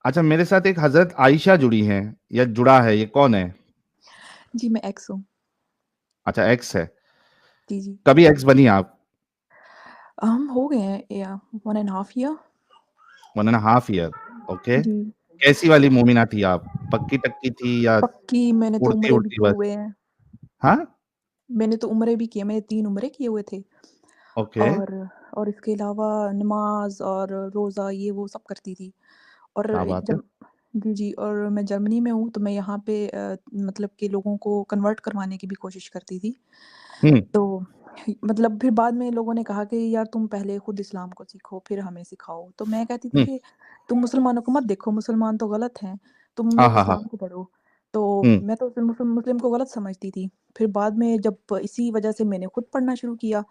अच्छा, मेरे साथ एक हज़रत आयशा जुड़ी हैं या जुड़ा है, ये कौन है? जी, मैं एक्स हूँ। अच्छा, एक्स है। जी, जी। कभी एक्स बनी आप? हम हो गए हैं या 1 and half year. 1 and half year, okay. जी। कैसी वाली मोमिना थी आप? पक्की-टक्की थी या पक्की मैंने तो उम्रे भी उड़ती-उड़ती किए बस? हुए हैं। हाँ? मैंने तो उम्रे भी किए, मैंने 3 उम्रे किए हुए थे ओके, और और इसके अलावा नमाज़ और रोज़ा ये वो सब करती थी। और क्या बात है। जब जी, जी और मैं जर्मनी में हूँ, तो मैं यहाँ पे मतलब कि लोगों को कन्वर्ट करवाने की भी कोशिश करती थी। हुँ, तो मतलब फिर बाद में लोगों ने कहा कि यार तुम पहले खुद इस्लाम को सीखो, फिर हमें सिखाओ। तो मैं कहती थी हुँ। कि तुम मुसलमानों को मत देखो, मुसलमान तो गलत हैं, तुम हाँ, लोग हाँ, हाँ। इस्लाम को पढ़ो। तो हुँ, मैं तो फिर मुस्लिम को गलत समझती थी। फिर बाद में जब इसी वजह से मैंने खुद पढ़ना शुरू किया,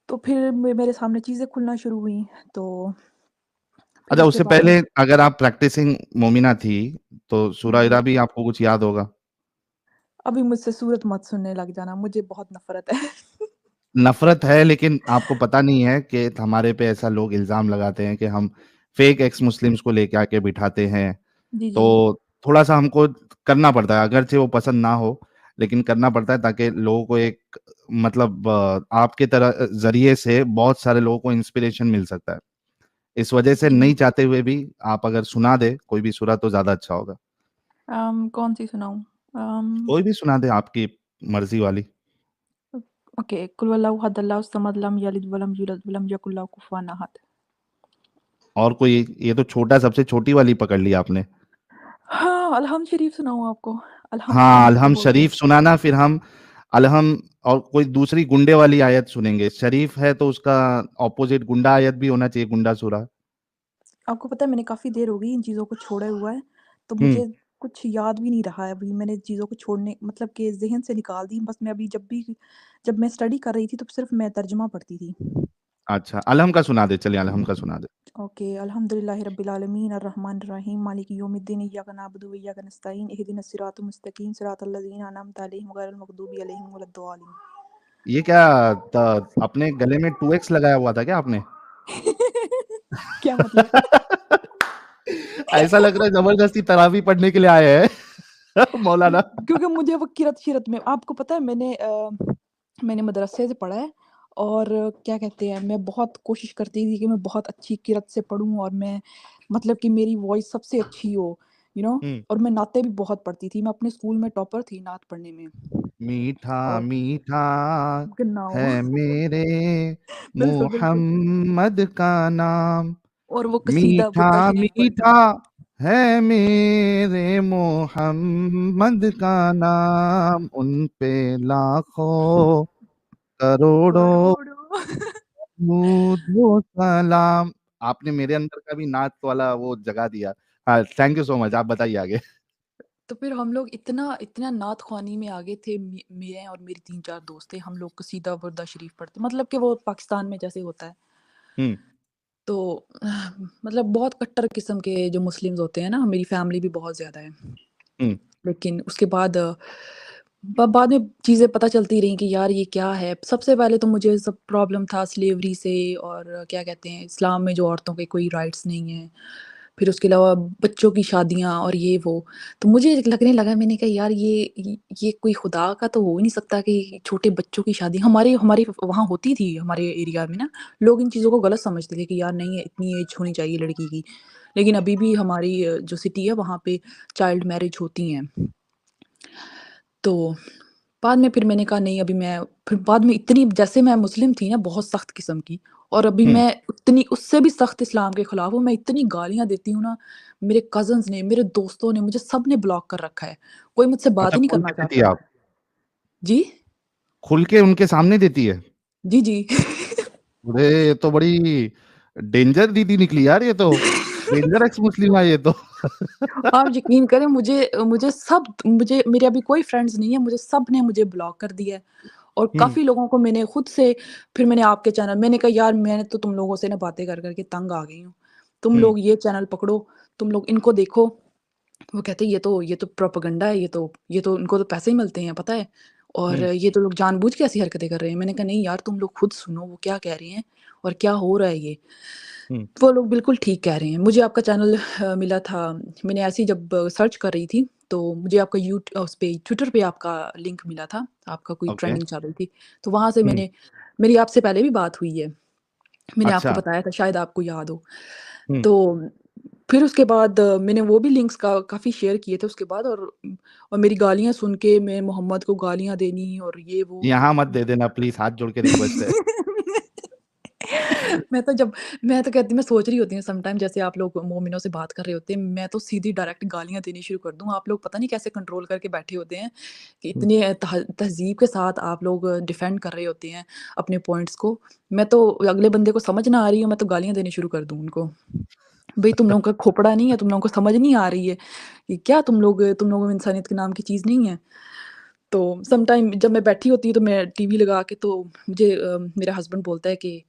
तो फिर मेरे सामने चीज़ें खुलना शुरू हुईं। तो फिर अच्छा उसके उससे बाद में पहले अगर आप प्रैक्टिसिंग मोमिना थी, तो जी, सूरा-ईरा भी आपको कुछ याद होगा? अभी मुझसे सूरत मत सुनने लग जाना, मुझे बहुत नफ़रत है। नफ़रत है लेकिन आपको पता नहीं है कि हमारे पे ऐसा लोग इल्ज़ाम लगाते हैं कि हम फेक एक्स मुस्लिम्स को लेके आके बिठाते हैं। जी, जी। तो थोड़ा-सा हमको करना पड़ता है, अगरचे वो पसंद ना हो, लेकिन करना पड़ता है ताकि लोगों को एक मतलब आपके तरह ज़रिए से बहुत सारे लोगों को इंस्पिरेशन मिल सकता है। इस वजह से जी। नहीं चाहते हुए भी आप अगर सुना दें कोई भी सूरा तो ज़्यादा अच्छा होगा। कौन-सी सुनाऊँ? कोई भी सुना दें आपकी मर्ज़ी वाली। ओके, कुल वल्लाहु अहद, अल्लाहु समद, लम यलिद वलम यूलद वलम यकुल लहू कुफुवन अहद। और कोई ये तो छोटा सबसे छोटी वाली पकड़ ली आपने। हाँ, अलहम्द शरीफ सुनाऊँ आपको? अलहम्द हाँ, शरीफ जिसे अलहम बोलते हैं। शरीफ सुनाना फिर हम अलहम और कोई दूसरी गुंडे वाली आयत सुनेंगे। शरीफ है तो उसका अपोज़िट गुंडा आयत भी होना चाहिए, गुंडा सूरा। आपको पता है मैंने काफ़ी देर हो गई इन चीज़ों को छोड़े हुआ है, तो हुँ। मुझे कुछ याद भी नहीं रहा है अभी मैंने चीज़ों को छोड़ने मतलब कि ज़हन से निकाल दी। बस मैं अभी जब मैं स्टडी कर रही थी तो सिर्फ़ मैं तर्जुमा पढ़ती थी। अच्छा, अलहम का सुना दे, चलिए अलहम का सुना दे। ओके, अल्हम्दुलिल्लाहि रब्बिल आलमीन अर्रहमानिर रहीम मालिकि यौमिद्दीन इय्याका नअबुदु व इय्याका नस्तईन इहदिनस सिरातल मुस्तकीम सिरातल लज़ीना अनअमता अलैहिम गैरिल मग़दूबि अलैहिम वलद्दालिन। ये क्या अपने गले में 2x लगाया हुआ था क्या आपने? क्या मतलब? ऐसा लग रहा है ज़बरदस्ती तरावी पढ़ने के लिए आए हैं मौलाना। क्योंकि मुझे वो किरत-शिरत में आपको पता है मैंने मदरसे से पढ़ा है और क्या कहते हैं, मैं बहुत कोशिश करती थी कि मैं बहुत अच्छी किरत से पढ़ूँ और मैं मतलब कि मेरी वॉइस सबसे अच्छी हो, हुँ। और मैं नाते भी बहुत पढ़ती थी। मैं अपने स्कूल में टॉपर थी नात पढ़ने में मीठा और मीठा गन्नाओं है मेरे बिल्कुल, बिल्कुल मुहम्मद का नाम। और वो कसीदा मीठा बड़ा शरीफ पढ़ती मीठा थी। है मेरे मोहम्मद का नाम, उन पे लाखों करोड़ों करोड़ों दुरूद व सलाम। आपने मेरे अंदर का भी नात वाला वो जगा दिया। हाँ, थैंक यू सो मच। आप बताइए आगे। तो फिर हम लोग इतना इतना नात ख़्वानी में आगे थे मैं और मेरे 3-4 दोस्त थे। हम लोग कसीदा बुर्दा शरीफ पढ़ते मतलब कि वो पाकिस्तान में जैसे होता है। हुँ, तो मतलब बहुत कट्टर किस्म के जो मुस्लिम्स होते हैं ना, मेरी फैमिली भी बहुत ज़्यादा है। हुँ, लेकिन उसके बाद बाद में चीज़ें पता चलती रहीं कि यार ये क्या है? सबसे पहले तो मुझे सब प्रॉब्लम था स्लेवरी से और क्या कहते हैं इस्लाम में जो औरतों के कोई राइट्स नहीं हैं। फिर उसके अलावा बच्चों की शादियाँ और ये वो। तो मुझे लगने लगा मैंने कहा यार ये कोई खुदा का तो हो ही नहीं सकता कि छोटे बच्चों की शादी हमारे हमारे वहाँ होती थी हमारे एरिया में ना, लोग इन चीज़ों को गलत समझते थे कि यार नहीं इतनी एज होनी चाहिए लड़की की। लेकिन अभी भी हमारी जो सिटी है वहाँ पे चाइल्ड मैरिज होती हैं। तो बाद में फिर मैंने कहा नहीं अभी मैं फिर बाद में इतनी जैसे मैं मुस्लिम थी ना बहुत सख्त किस्म की और अभी हुँ। मैं उतनी उससे भी सख्त इस्लाम के खिलाफ हूँ। मैं इतनी गालियाँ देती हूँ ना, मेरे कज़िन्स ने, मेरे दोस्तों ने, मुझे सबने ब्लॉक कर रखा है। कोई मुझसे बात अच्छा ही नहीं खुल करना के देती है चाहता। आप? जी? खुल के उनके सामने देती है? जी, जी। अरे! ये तो बड़ी डेंजर दीदी निकली यार ये तो। डेंजर एक्स मुस्लिम है ये तो। आप यकीन करें मुझे मेरे अभी कोई फ्रेंड्स नहीं है, मुझे सब ने मुझे ब्लॉक कर दिया है। और हुँ, काफ़ी लोगों को मैंने खुद से फिर मैंने आपके चैनल मैंने कहा यार मैंने तो तुम लोगों से ना बातें कर के तंग आ गई हूँ। तुम हुँ, लोग ये चैनल पकड़ो, तुम लोग इनको देखो। वो कहते हैं ये तो प्रोपेगेंडा है, ये तो इनको तो पैसे ही मिलते हैं पता है। और हुँ। ये तो लोग जानबूझ के ऐसी हरकतें कर रहे हैं। मैंने कहा नहीं यार तुम लोग खुद सुनो वो क्या कह रहे हैं और क्या हो रहा है ये। हुँ, वो लोग बिल्कुल ठीक कह रहे हैं। मुझे आपका चैनल मिला था, मैंने ऐसे ही जब सर्च कर रही थी, तो मुझे आपका उस पे ट्विटर पे आपका लिंक मिला था, आपका कोई ओके। ट्रेंडिंग चल रही थी। तो वहाँ से हुँ, मेरी आपसे पहले भी बात हुई है। मैंने आपको अच्छा। बताया था, शायद आपको याद हो। हुँ, तो फिर उसके बाद मैंने वो भी लिंक्स काफ़ी शेयर किए थे उसके बाद, और मेरी गालियाँ सुन के मैं मोहम्मद को गालियाँ देनी और ये वो। यहाँ मत दे देना प्लीज़, हाथ जोड़ के रिक्वेस्ट है। मैं तो जब मैं तो कहती मैं सोच रही होती हूँ समटाइम, जैसे आप लोग मोमिनों से बात कर रहे होते हैं, मैं तो सीधी डायरेक्ट गालियाँ देनी शुरू कर दूँ। आप लोग पता नहीं कैसे कंट्रोल करके बैठे होते हैं कि हुँ, इतने तहज़ीब के साथ आप लोग डिफेंड कर रहे होते हैं अपने पॉइंट्स को। मैं तो अगले बंदे को समझ ना आ रही हो, मैं तो गालियाँ देनी शुरू कर दूँ उनको। भई तुम लोगों का खोपड़ा नहीं है, तुम लोगों को समझ नहीं आ रही है कि क्या तुम लोगों में इंसानियत के नाम की चीज़ नहीं है? तो समटाइम जब मैं बैठी होती हूँ तो मैं टीवी लगा के, तो मुझे मेरा हस्बैंड बोलता है कि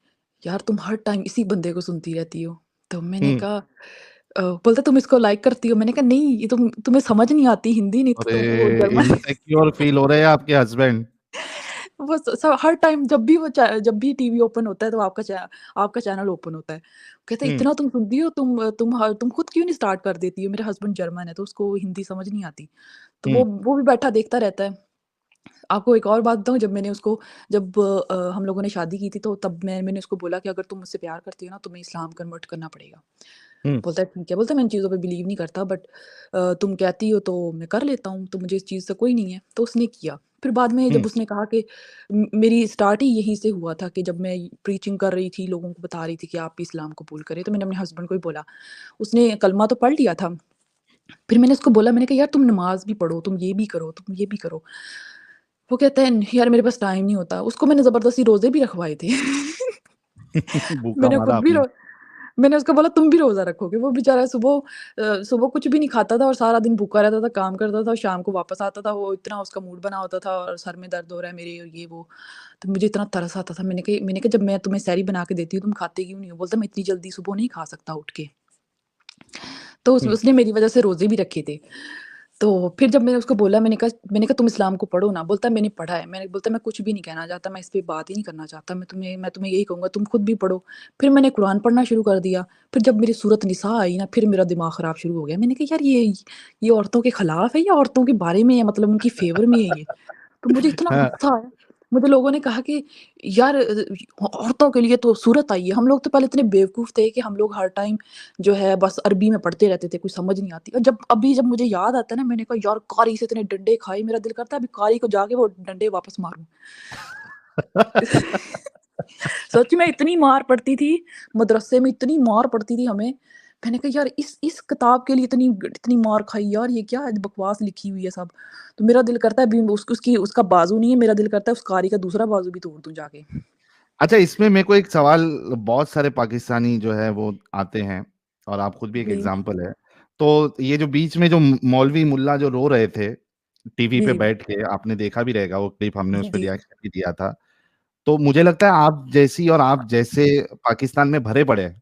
यार तुम हर टाइम इसी बंदे को सुनती रहती हो। तो मैंने हुँ। कहा बोलता तुम इसको लाइक करती हो? मैंने कहा नहीं, ये तुम्हें समझ नहीं आती हिंदी, नहीं तो अरे! तुम वो जर्मन। इनसिक्योर फ़ील हो रहे हैं आपके हस्बैंड। वो हर टाइम जब भी टीवी ओपन होता है तो आपका चैनल ओपन होता है। कहते हैं हुँ, इतना तुम सुनती हो, तुम खुद क्यों नहीं स्टार्ट कर देती हो? मेरा हस्बैंड जर्मन है तो उसको हिंदी समझ नहीं आती। तो हुँ, वो भी बैठा देखता रहता है। आपको एक और बात बताऊँ, जब हम लोगों ने शादी की थी, तो तब मैंने उसको बोला कि अगर तुम मुझसे प्यार करती हो ना, तुम्हें इस्लाम कन्वर्ट करना पड़ेगा। हुँ, बोलता है ठीक है, बोलता है मैं इन चीज़ों पे बिलीव नहीं करता, बट तुम कहती हो तो मैं कर लेता हूँ, तो मुझे इस चीज़ से कोई नहीं है। तो उसने किया। फिर बाद में हुँ, जब उसने कहा कि मेरी स्टार्ट ही यहीं से हुआ था कि जब मैं प्रीचिंग कर रही थी, लोगों को बता रही थी कि आप भी इस्लाम कबूल करें, तो मैंने अपने हस्बैंड को ही बोला। उसने कलमा तो पढ़ लिया था। फिर मैंने उसको बोला, मैंने कहा यार तुम नमाज़ भी पढ़ो, तुम ये भी करो, तुम ये भी करो। वो कहता है यार मेरे पास टाइम नहीं होता। उसको मैंने ज़बरदस्ती रोज़े भी रखवाए थे। भूखा मैंने मारा खुद भी आपने। रो मैंने उसको बोला तुम भी रोज़ा रखोगे। वो बेचारा सुबह कुछ भी नहीं खाता था और सारा दिन भूखा रहता था, काम करता था और शाम को वापस आता था। वो इतना उसका मूड बना होता था और सर में दर्द हो रहा है मेरे और ये वो। तो मुझे इतना तरस आता था। मैंने कहा जब मैं तुम्हें सहरी बना के देती हूँ, तुम खाते क्यों नहीं हो? बोलता मैं इतनी जल्दी सुबह नहीं खा सकता उठ के। तो हुँ, उसने मेरी वज़ह से रोज़े भी रखे थे। तो फिर जब मैंने उसको बोला, मैंने कहा तुम इस्लाम को पढ़ो ना। बोलता है मैंने पढ़ा है। बोलता है मैं कुछ भी नहीं कहना चाहता, मैं इस पे बात ही नहीं करना चाहता। मैं तुम्हें यही कहूँगा तुम खुद भी पढ़ो। फिर मैंने कुरान पढ़ना शुरू कर दिया। फिर जब मेरी सूरत निसा आई ना, फिर मेरा दिमाग ख़राब शुरू हो गया। मैंने कहा यार ये औरतों के खिलाफ है या औरतों के बारे में है, मतलब उनकी फ़ेवर में है ये? तो मुझे इतना हाँ, गुस्सा आया। मुझे लोगों ने कहा कि यार औरतों के लिए तो सूरत आई है। हम लोग तो पहले इतने बेवकूफ़ थे कि हम लोग हर टाइम जो है बस अरबी में पढ़ते रहते थे, कुछ समझ नहीं आती। और जब मुझे याद आता है ना, मैंने कहा यार कारी से इतने डंडे खाए, मेरा दिल करता है अभी कारी को जाके वो डंडे वापस मारूँ। सच में इतनी मार पड़ती थी, मदरसे में इतनी मार पड़ती थी हमें। मैंने कहा यार इस किताब के लिए इतनी मार खाई यार, ये क्या बकवास लिखी हुई है सब। तो मेरा दिल करता है अभी उसका बाजू नहीं है, मेरा दिल करता है उस कारी का दूसरा बाजू भी तोड़ दूँ जाके। अच्छा इसमें मेरे को एक सवाल बहुत सारे पाकिस्तानी जो है वो आते हैं और आप खुद भी एक जी, एग्ज़ाम्पल है। तो ये जो बीच में जो मौलवी मुल्ला जो रो रहे थे, टीवी पे जी, बैठ के आपने देखा भी रहेगा वो क्लिप हमने जी, उस पे जी। रिएक्शन भी दिया था। तो मुझे लगता है आप जैसी और आप जैसे पाकिस्तान में भरे पड़े हैं।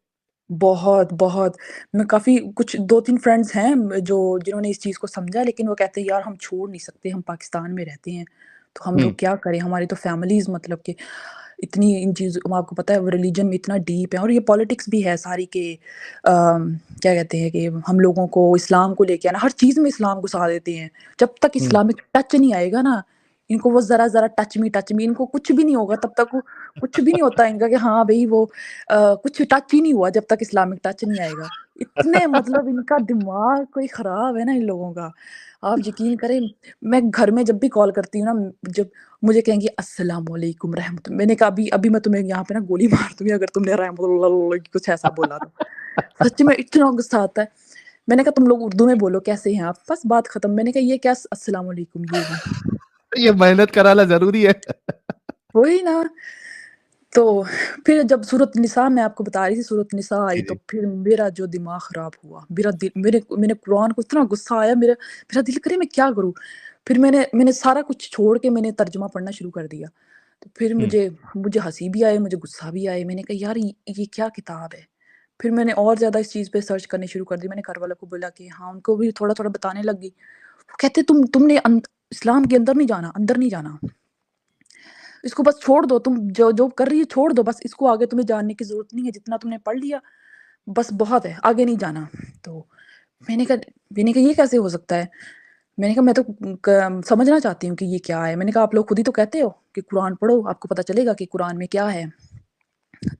बहुत, बहुत। मैं काफ़ी कुछ 2-3 फ्रेंड्स हैं जिन्होंने इस चीज़ को समझा, लेकिन वो कहते हैं यार हम छोड़ नहीं सकते, हम पाकिस्तान में रहते हैं, तो हम हुँ, लोग क्या करें? हमारी तो फैमिलीज़ मतलब कि इतनी इन चीज़ों आपको पता है वो रिलीजन में इतना डीप है और ये पॉलिटिक्स भी है सारी के क्या कहते हैं कि हम लोगों को इस्लाम को लेके आना, हर चीज़ में इस्लाम घुसा देते हैं। जब तक हुँ। इस्लामिक टच नहीं आएगा ना, इनको वो ज़रा-ज़रा टच मी इनको कुछ भी नहीं होगा, तब तक वो कुछ भी नहीं होता इनका कि हाँ भई वो कुछ टच ही नहीं हुआ जब तक इस्लामिक टच नहीं आएगा। इतने मतलब इनका दिमाग कोई ख़राब है ना इन लोगों का। आप यकीन करें, मैं घर में जब भी कॉल करती हूँ ना, जब मुझे कहेंगी अस्सलाम वालेकुम रहमत, मैंने कहा अभी मैं तुम्हें यहाँ पे ना गोली मार दूँगी अगर तुमने रहमतुल्लाह कुछ ऐसा बोला तो। सच में इतना गुस्सा आता है। मैंने कहा तुम लोग उर्दू में बोलो कैसे हैं आप? बस बात खत्म। मैंने कहा ये क्या अस्सलाम वालेकुम ये वो। ये मेहनत कराना ज़रूरी है। वही ना। तो फिर जब सूरत निसा मैं आपको बता रही थी, सूरत निसा आई जी, तो जी। फिर मेरा जो दिमाग ख़राब हुआ। मेरा दिल मेरे मैंने कुरान को इतना गुस्सा आया, मेरा दिल करे मैं क्या करूँ? फिर मैंने सारा कुछ छोड़ के मैंने तर्जुमा पढ़ना शुरू कर दिया। तो फिर हुँ, मुझे मुझे हँसी भी आई, मुझे गुस्सा भी आया। मैंने कहा यार ये क्या किताब है? फिर मैंने और ज़्यादा इस चीज़ पे सर्च करनी शुरू कर दी। मैंने घरवालों को बोला कि हाँ, उनको भी थोड़ा-थोड़ा बताने लगी। वो कहते तुमने इस्लाम के अंदर नहीं जाना। इसको बस छोड़ दो, तुम जो जो कर रही हो छोड़ दो बस, इसको आगे तुम्हें जानने की ज़रूरत नहीं है, जितना तुमने पढ़ लिया, बस बहुत है, आगे नहीं जाना। तो मैंने कहा मैंने कहा ये कैसे हो सकता है? मैंने कहा मैं तो समझना चाहती हूँ कि ये क्या है? मैंने कहा आप लोग खुद ही तो कहते हो कि कुरान पढ़ो, आपको पता चलेगा कि कुरान में क्या है।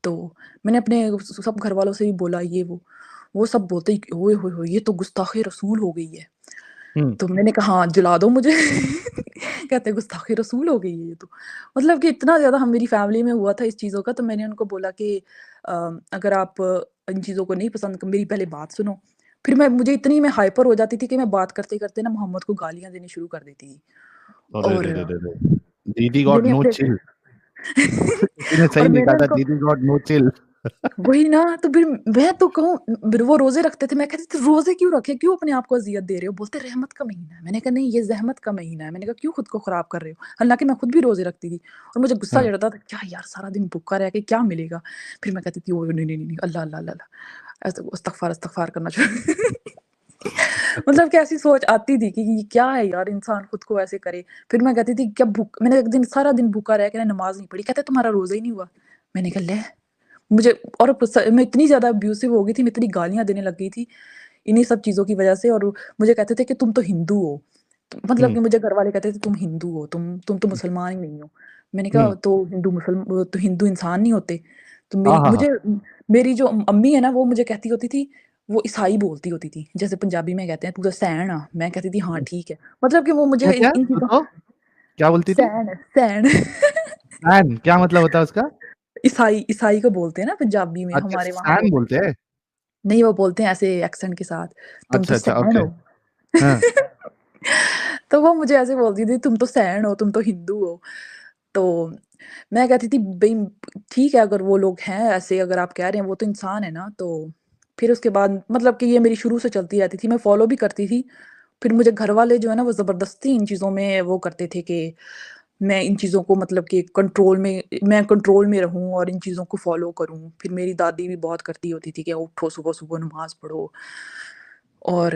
तो मैंने अपने सब घरवालों से भी बोला ये वो सब बोलते ही ओए होए होए! ये तो गुस्ताख़ी रसूल हो गई है। हुँ, तो मैंने कहा हाँ, जला दो मुझे। कहते गुस्ताख़ी रसूल हो गई है ये तो। मतलब कि इतना ज़्यादा हम मेरी फ़ैमिली में हुआ था इस चीज़ों का, तो मैंने उनको बोला कि अगर आप इन चीज़ों को नहीं पसंद मेरी पहले बात सुनो। फिर मुझे इतनी मैं हाइपर हो जाती थी कि मैं बात करते-करते ना मोहम्मद को गालियाँ देनी शुरू कर देती थी। अरे रे और रे रे रे! दीदी गॉट मैंने नो अपने चिल। किसी ने और सही लिखा मैंने था, उनको दीदी गॉट नो चिल। वही ना, तो फिर मैं तो कहूँ वो रोज़े रखते थे, मैं कहती थी रोज़े क्यों रखे? क्यों अपने आप को अज़ियत दे रहे हो? बोलते रहमत का महीना है। मैंने कहा नहीं ये ज़हमत का महीना है। मैंने कहा क्यों खुद को ख़राब कर रहे हो? हालाँकि मैं खुद भी रोज़े रखती थी और मुझे गुस्सा हाँ, चढ़ता था, क्या यार सारा दिन भूखा रह के क्या मिलेगा? फिर मैं कहती थी ओह! नहीं, नहीं, नहीं, नहीं, अल्लाह, अल्लाह, अल्लाह, अल्लाह ऐसे इस्तग़फ़ार, इस्तग़फ़ार करना शुरू। मतलब कि ऐसी सोच आती थी कि ये क्या है यार इंसान खुद को ऐसे करे। फिर मैं कहती थी क्या भूख मैंने एक दिन सारा दिन भूखा रह के ना नमाज़ नहीं पढ़ी। कहते तुम्हारा रोज़ा ही नहीं हुआ। मैंने कहा ले मुझे और मैं इतनी ज़्यादा अब्यूसिव हो गई थी, मैं इतनी गालियाँ देने लग गई थी, इन्हीं सब चीज़ों की वज़ह से और मुझे कहते थे कि तुम तो हिंदू हो। मतलब हुँ, कि मुझे घरवाले कहते थे तुम हिंदू हो, तुम तो मुसलमान ही नहीं हो। मैंने हुँ। कहा तो तो हिंदू इंसान नहीं होते? तो हाँ, हाँ, हाँ। मेरी जो अम्मी है ना वो मुझे कहती होती थी, वो ईसाई बोलती होती थी। जैसे पंजाबी में कहते हैं तू तो सैन आ, मैं कहती थी हाँ ठीक है। मतलब कि वो मुझे क्या-क्या? इन तू चीज़ों तो क्या बोलती थी? सैन सैन सैन क्या मतलब होता है उसका? ईसाई ईसाई को बोलते हैं ना पंजाबी में, अच्छा हमारे वहाँ सैन बोलते हैं। बोलते हैं? नहीं, वो बोलते हैं ऐसे एक्सेंट के साथ, तुम तो अच्छा, अच्छा, सैन ओके। हो। हाँ, तो वो मुझे ऐसे बोलती थी, तुम तो सैन हो, तुम तो हिंदू हो। तो मैं कहती थी भई ठीक है अगर वो लोग हैं ऐसे अगर आप कह रहे हैं वो तो इंसान है ना, तो फिर उसके बाद मतलब कि ये मेरी शुरू से चलती रहती थी, मैं फ़ॉलो भी करती थी। फिर मुझे घरवाले जो है ना वो ज़बरदस्ती इन चीज़ों में वो करते थे कि मैं इन चीज़ों को मतलब कि कंट्रोल में रहूँ और इन चीज़ों को फ़ॉलो करूँ। फिर मेरी दादी भी बहुत करती होती थी कि उठो सुबह-सुबह नमाज़ पढ़ो और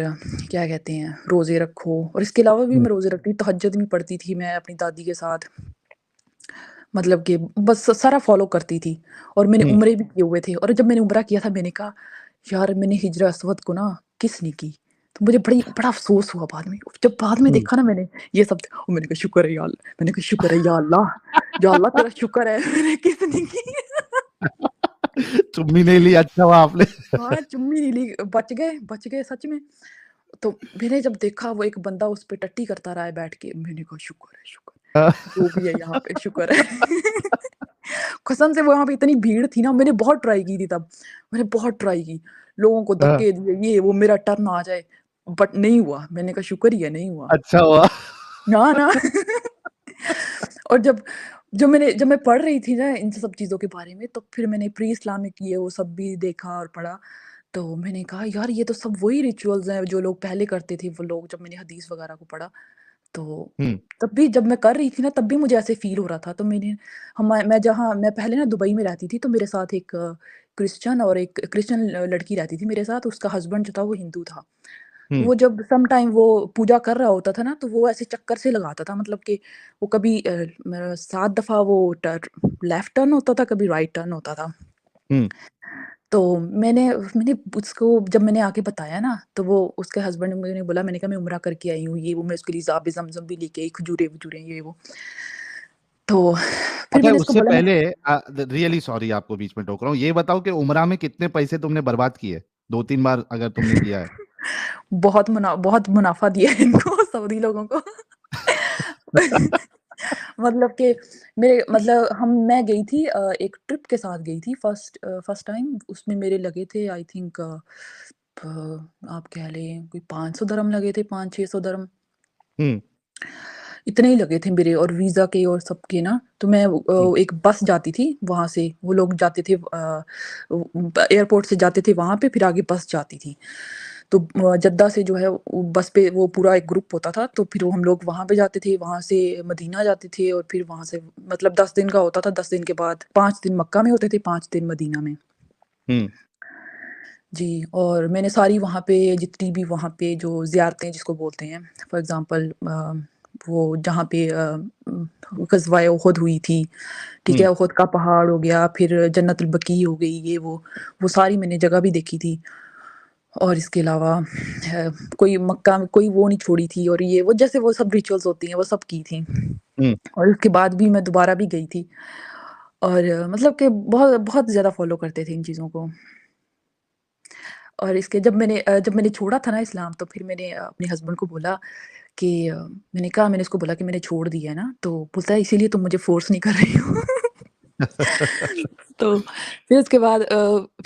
क्या कहते हैं रोज़े रखो और इसके अलावा भी हुँ, मैं रोज़े रखती तहज्जुद भी पढ़ती थी मैं अपनी दादी के साथ। मतलब कि बस सारा फ़ॉलो करती थी और मैंने हुँ, उम्रे भी किए हुए थे और जब मैंने उम्रा किया था मैंने कहा, यार मैंने हिजर अस्वद को ना किस ने की? तो मुझे बड़ा अफ़सोस हुआ बाद में। जब बाद में हुँ। देखा ना मैंने ये सब और मैंने कहा शुक्र है या अल्लाह मैंने कहा शुक्र है या अल्लाह तेरा शुक्र है मैंने किस ने की? चुम्मी नहीं ली, अच्छा हुआ आपने। हाँ, चुम्मी नहीं ली, बच गए सच में। तो मैंने जब देखा वो एक बंदा उस पे टट्टी करता रहा है बैठ के, मैंने कहा शुक्र है, जो भी है यहाँ पे शुक्र है। कसम से वहाँ पे इतनी भीड़ थी ना, मैंने बहुत ट्राई की थी तब, मैंने बहुत ट्राई की, लोगों को हाँ, धक्के दिए, ये वो मेरा टर्न आ जाए, बट नहीं हुआ। मैंने कहा शुक्र ही है नहीं हुआ। अच्छा हुआ। ना, ना। और जब मैं पढ़ रही थी ना इन सब चीज़ों के बारे में, तो फिर मैंने प्री इस्लामिक ये वो सब भी देखा और पढ़ा। तो मैंने कहा यार ये तो सब वही रिचुअल्स हैं जो लोग पहले करते थे वो लोग जब मैंने हदीस वगैरह को पढ़ा। तो हुँ, तब भी जब मैं कर रही थी ना तब भी मुझे ऐसे फ़ील हो रहा था। तो मैं पहले ना दुबई में रहती थी तो मेरे साथ एक क्रिश्चियन और एक क्रिश्चियन लड़की रहती थी मेरे साथ, उसका हस्बैंड जो था वो हिंदू था। तो हुँ, वो जब सम टाइम वो पूजा कर रहा होता था ना, तो वो ऐसे चक्कर से लगाता था मतलब कि वो कभी 7 दफ़ा वो लेफ्ट टर्न होता था, कभी राइट टर्न होता था। हुँ। तो मैंने उसको जब मैंने आके बताया ना, तो वो उसके हस्बैंड ने मुझे बोला मैंने कहा मैं उम्रा करके आई हूँ, ये वो मैं उसके लिए ज़ाम-ज़म भी लेके आई, खजूरें-वजूरें ये वो। तो फिर अच्छा मैंने उसको उससे बोला मैं पहले रियली सॉरी आपको बीच में टोक रहा हूँ। ये बताओ कि उम्रा में कितने पैसे तुमने बर्बाद किए? 2-3 बार अगर तुमने किया है? बहुत मुनाफ़ा दिया है इनको सऊदी लोगों को। मतलब कि मैं गई थी एक ट्रिप के साथ गई थी फर्स्ट टाइम उसमें मेरे लगे थे आई थिंक आप कह लें कोई 500 दिरहम लगे थे 500-600 दिरहम हुँ, इतने ही लगे थे मेरे और वीज़ा के और सबके ना तो मैं हुँ, एक बस जाती थी वहाँ से वो लोग जाते थे एयरपोर्ट से जाते थे वहाँ पे फिर आगे बस जाती थी। तो जद्दा से जो है वो बस पे वो पूरा एक ग्रुप होता था तो फिर वो हम लोग वहाँ पे जाते थे, वहाँ से मदीना जाते थे और फिर वहाँ से मतलब 10 दिन का होता था, 10 दिन के बाद 5 दिन मक्का में होते थे, 5 दिन मदीना में। हुँ, जी, और मैंने सारी वहाँ पे जितनी भी वहाँ पे जो ज़ियारतें जिसको बोलते हैं, फॉर एग्ज़ाम्पल वो जहाँ पे ग़ज़वाए उहद हुई थी, ठीक है? हुँ, उहद का पहाड़ हो गया, फिर जन्नतुल बकी हो गई, ये वो सारी मैंने जगह भी देखी थी। और इसके अलावा कोई मक्का में कोई वो नहीं छोड़ी थी और ये वो जैसे वो सब रिचुअल्स होती हैं, वो सब की थी। हुँ। और उसके बाद भी मैं दोबारा भी गई थी और मतलब कि बहुत बहुत ज़्यादा फ़ॉलो करते थे इन चीज़ों को। और इसके जब मैंने छोड़ा था ना इस्लाम तो फिर मैंने अपने हस्बैंड को बोला कि मैंने उसको बोला कि मैंने छोड़ दिया है ना, तो बोलता है इसीलिए तुम मुझे फ़ोर्स नहीं कर रही हो। तो फिर उसके बाद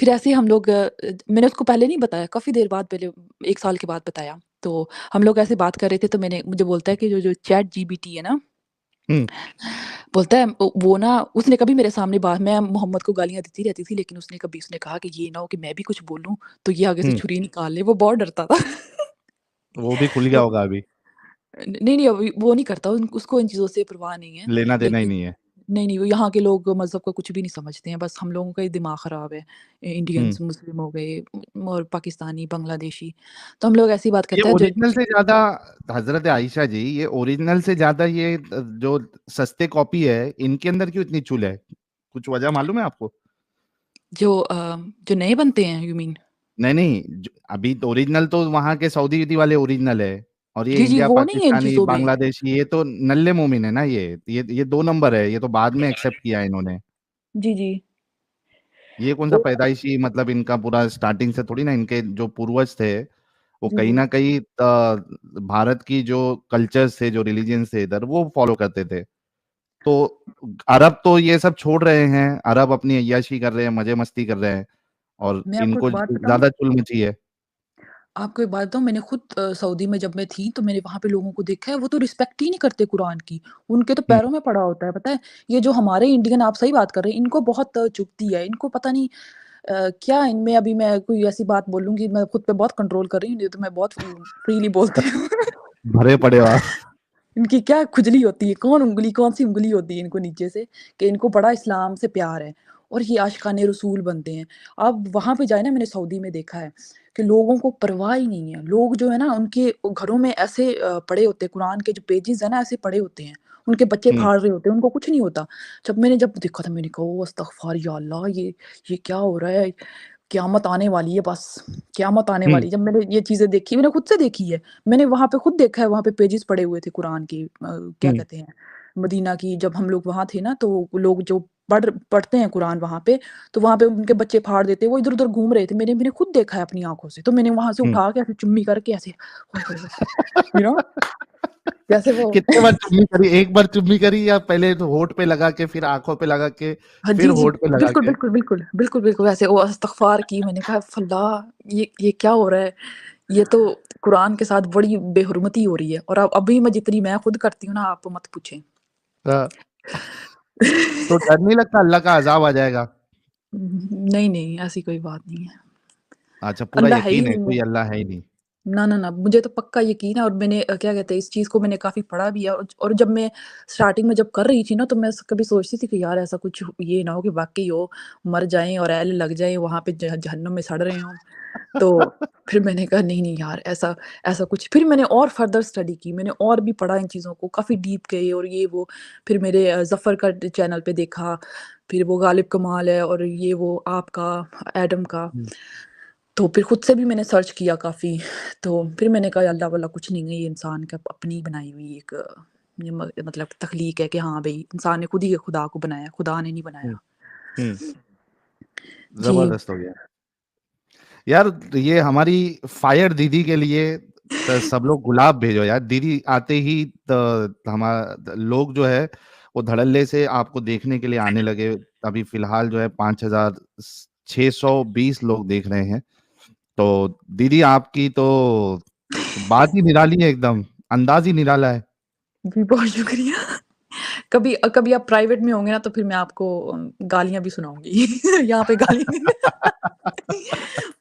फिर ऐसे ही हम लोग मैंने उसको पहले नहीं बताया, काफ़ी देर बाद पहले 1 साल के बाद बताया। तो हम लोग ऐसे बात कर रहे थे तो मैंने मुझे बोलता है कि जो जो चैट जीपीटी है ना, हुँ, बोलता है वो ना उसने कभी मेरे सामने बात मैं मोहम्मद को गालियाँ देती रहती थी लेकिन उसने कहा कि ये ना हो कि मैं भी कुछ बोलूँ, तो ये आगे से हुँ। छुरी निकाल ले, वो बहुत डरता था। वो भी खुल गया वो होगा अभी, नहीं, अभी वो नहीं करता, उसको इन चीज़ों से परवाह नहीं है। लेना-देना ही लेकिन नहीं है। नहीं, वो यहाँ के लोग मज़हब का कुछ भी नहीं समझते हैं, बस हम लोगों का ही दिमाग ख़राब है। हुँ। इंडियंस, मुस्लिम हो गए और पाकिस्तानी, बांग्लादेशी, तो हम लोग ऐसी बात ये करते हैं जो ओरिजिनल से ज़्यादा हज़रत आइशा जी, ये ओरिजिनल से ज़्यादा ये जो सस्ते कॉपी है, इनके अंदर क्यों इतनी चुल है? कुछ वजह मालूम है आपको? जो नए बनते हैं यू मीन? नहीं, नहीं, ज अभी तो ओरिजिनल तो वहाँ के सऊदी वाले ओरिजिनल है और ये जी, इंडिया, वो नहीं है इन पाकिस्तानी, चीज़ों में। बांग्लादेशी ये तो नल्ले मोमिन है ना ये 2 नंबर है, ये तो बाद में एक्सेप्ट किया है इन्होंने। जी, जी। ये कौन-सा वो पैदाइशी मतलब इनका पूरा स्टार्टिंग से थोड़ी ना इनके जो पूर्वज थे, वो जी, कहीं जी। न कहीं भारत की जो कल्चर्स थे, जो रिलिजन्स थे इधर, वो फॉलो करते थे। तो अरब तो ये सब छोड़ रहे हैं, अरब अपनी अय्याशी कर रहे हैं, मज़े-मस्ती कर रहे हैं और मैं आपको एक इनको बात बताऊँ? ज़्यादा चुल मची है। आपको एक बात बताऊँ, मैंने खुद सऊदी में जब मैं थी, तो मैंने वहाँ पे लोगों को देखा है, वो तो रिस्पेक्ट ही नहीं करते कुरान की। उनके तो हुँ, पैरों में पड़ा होता है, पता है? ये जो हमारे इंडियन आप सही बात कर रहे हैं, इनको बहुत चुभती है। इनको पता नहीं क्या इनमें अभी मैं कोई ऐसी बात बोलूँगी, मैं खुद पे बहुत कंट्रोल कर रही हूँ, नहीं तो मैं बहुत फ्रीली बोलती हूँ। भरे पड़े हो आप। इनकी क्या खुजली होती है, कौन-सी उँगली होती है इनको नीचे से कि इनको बड़ा इस्लाम से प्यार है और ये आशिकाने रसूल बनते हैं। अब वहाँ पे जाए ना मैंने सऊदी में देखा है कि लोगों को परवाह ही नहीं है। लोग जो है ना उनके घरों में ऐसे पड़े होते हैं कुरान के जो पेजेज़ हैं ना ऐसे पड़े होते हैं। उनके बच्चे हुँ, फाड़ रहे होते हैं, उनको कुछ नहीं होता। जब देखा था मैंने कहा ओह अस्तगफ़ार या अल्लाह ये क्या हो रहा है? क़यामत आने वाली है बस, क़यामत आने हुँ, वाली है। जब मैंने ये चीज़ें देखी, मैंने खुद से देखी है। मैंने वहाँ पे खुद देखा है, वहाँ पे पेजेज़ पड़े हुए थे कुरान के क्या हुँ, कहते हैं, मदीना की जब हम लोग वहाँ थे ना, तो लोग जो पढ़ते हैं कुरान वहाँ पे, तो वहाँ पे उनके बच्चे फाड़ देते हैं, वो इधर-उधर घूम रहे थे। मैंने खुद देखा है अपनी आँखों से, तो मैंने वहाँ से हुँ। उठा के ऐसे चुम्मी करके ऐसे ओए होए होए! यू नो जैसे वो कितने बार चुम्मी करी? एक बार चुम्मी करी या पहले तो होंठ पे लगा के, फिर आँखों पे लगा के, हाँ, फिर जी, जी। होंठ पे लगा बिल्कुल, के? बिल्कुल, बिल्कुल। बिल्कुल, बिल्कुल वैसे वो इस्तग़फ़ार की मैंने कहा अल्लाह ये क्या हो रहा है? ये तो कुरान के साथ बड़ी बेहुरमती हो रही है और अब अभी मैं जितनी मैं खुद करती हूँ ना आप मत पूछें। हाँ, तो डर नहीं लगता अल्लाह का अज़ाब आ जाएगा? नहीं, नहीं ऐसी कोई बात नहीं है। अच्छा, पूरा अल्लाह है ही यकीन है, नहीं कोई है। अल्लाह है ही नहीं। ना, मुझे तो पक्का यकीन है और मैंने क्या कहते हैं इस चीज़ को मैंने काफ़ी पढ़ा भी है और जब मैं स्टार्टिंग में जब कर रही थी ना तो मैं कभी सोचती थी कि यार ऐसा कुछ ये ना हो कि वाक़ई हो, मर जाएँ और एल लग जाए वहाँ पे जहन्नुम में सड़ रहे हों। तो फिर मैंने कहा नहीं यार ऐसा ऐसा कुछ फिर मैंने और फर्दर स्टडी की, मैंने और भी पढ़ा इन चीज़ों को, काफ़ी डीप गई और ये वो फिर मेरे ज़फ़र का चैनल पे देखा, फिर वो गालिब कमाल है और ये वो आपका, एडम का। हुँ, तो फिर खुद से भी मैंने सर्च किया काफ़ी, तो फिर मैंने कहा अल्लाह वल्लाह कुछ नहीं है, ये इंसान का अपनी बनाई हुई एक ये मतलब तख्लीक है कि हाँ भई, इंसान ने खुद ही खुदा को बनाया, खुदा ने नहीं हुँ, बनाया। हुँ, जी। ज़बरदस्त हो गया। यार, ये हमारी फायर दीदी के लिए सब लोग गुलाब भेजो यार। दीदी आते ही लोग जो है वो धड़ल्ले से आपको देखने के लिए आने लगे। अभी फ़िलहाल जो है 5,620 लोग देख रहे हैं। तो दीदी आपकी तो बात ही निराली है एकदम, अंदाज़ ही निराला है। जी, बहुत शुक्रिया। कभी आप प्राइवेट में होंगे ना तो फिर मैं आपको गालियाँ भी सुनाऊँगी। यहाँ पे गाली नहीं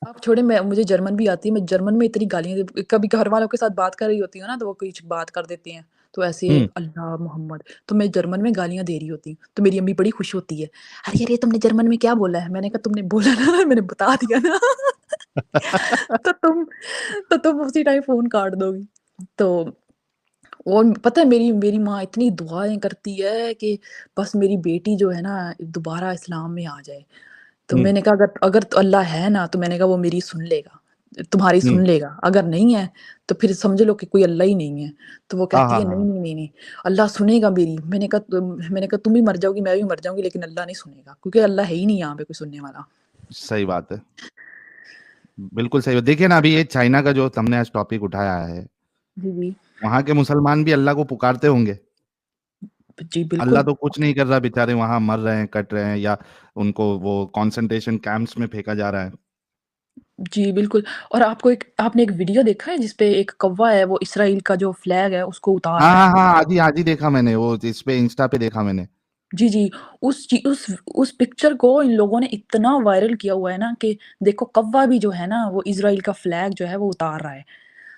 आप छोड़िए मैं मुझे जर्मन भी आती है, मैं जर्मन में इतनी गालियाँ कभी घरवालों के साथ बात कर रही होती हूँ ना, तो वो कुछ बात कर देते हैं, तो ऐसे हुँ। अल्लाह मोहम्मद, तो मैं जर्मन में गालियाँ दे रही होती हूँ, तो मेरी अम्मी बड़ी खुश होती है, "अरे, अरे, तुमने जर्मन में क्या बोला है?" मैंने कहा, "तुमने बोला ना, मैंने बता दिया ना, तो तुम तो तुम उसी टाइम फ़ोन काट दोगी।" तो और पता है मेरी मेरी माँ इतनी दुआएँ करती है कि बस मेरी बेटी जो है ना दोबारा इस्लाम में आ जाए। तो हुँ, मैंने कहा अगर अगर तो अल्लाह है ना तो मैंने कहा वो मेरी सुन लेगा, तुम्हारी हुँ। सुन लेगा, अगर नहीं है तो फिर समझ लो कि कोई अल्लाह ही नहीं है। तो वो हाँ, कहती हाँ, है नहीं, हाँ। नहीं, नहीं, नहीं, अल्लाह सुनेगा मेरी। मैंने कहा तुम भी मर जाओगी, मैं भी मर जाऊँगी लेकिन अल्लाह नहीं सुनेगा क्योंकि अल्लाह है ही नहीं यहाँ पे कोई सुनने वाला। सही बात है। बिल्कुल सही बात। देखिए ना अभी ये चाइना का जो हमने आज टॉपिक उठाया है, जी, जी। वहाँ के मुसलमान भी अल्लाह को पुकारते होंगे। जी, अल्लाह बिल्कुल। तो कुछ नहीं कर रहा, बेचारे वहाँ मर रहे हैं, कट रहे हैं या उनको वो कंसंट्रेशन कैंप्स में फेंका जा रहा है। जी, बिल्कुल। और आपने एक वीडियो देखा है जिसपे एक कौवा है वो इसराइल का जो फ्लैग है उसको उतार हाँ, रहा हाँ, है? हाँ, आज ही देखा मैंने वो इस पे इंस्टा पे देखा मैंने। जी, जी। उस पिक्चर को इन लोगों ने इतना वायरल किया हुआ है ना कि देखो कौवा भी जो है ना वो इज़राइल का फ्लैग जो है वो उतार रहा है।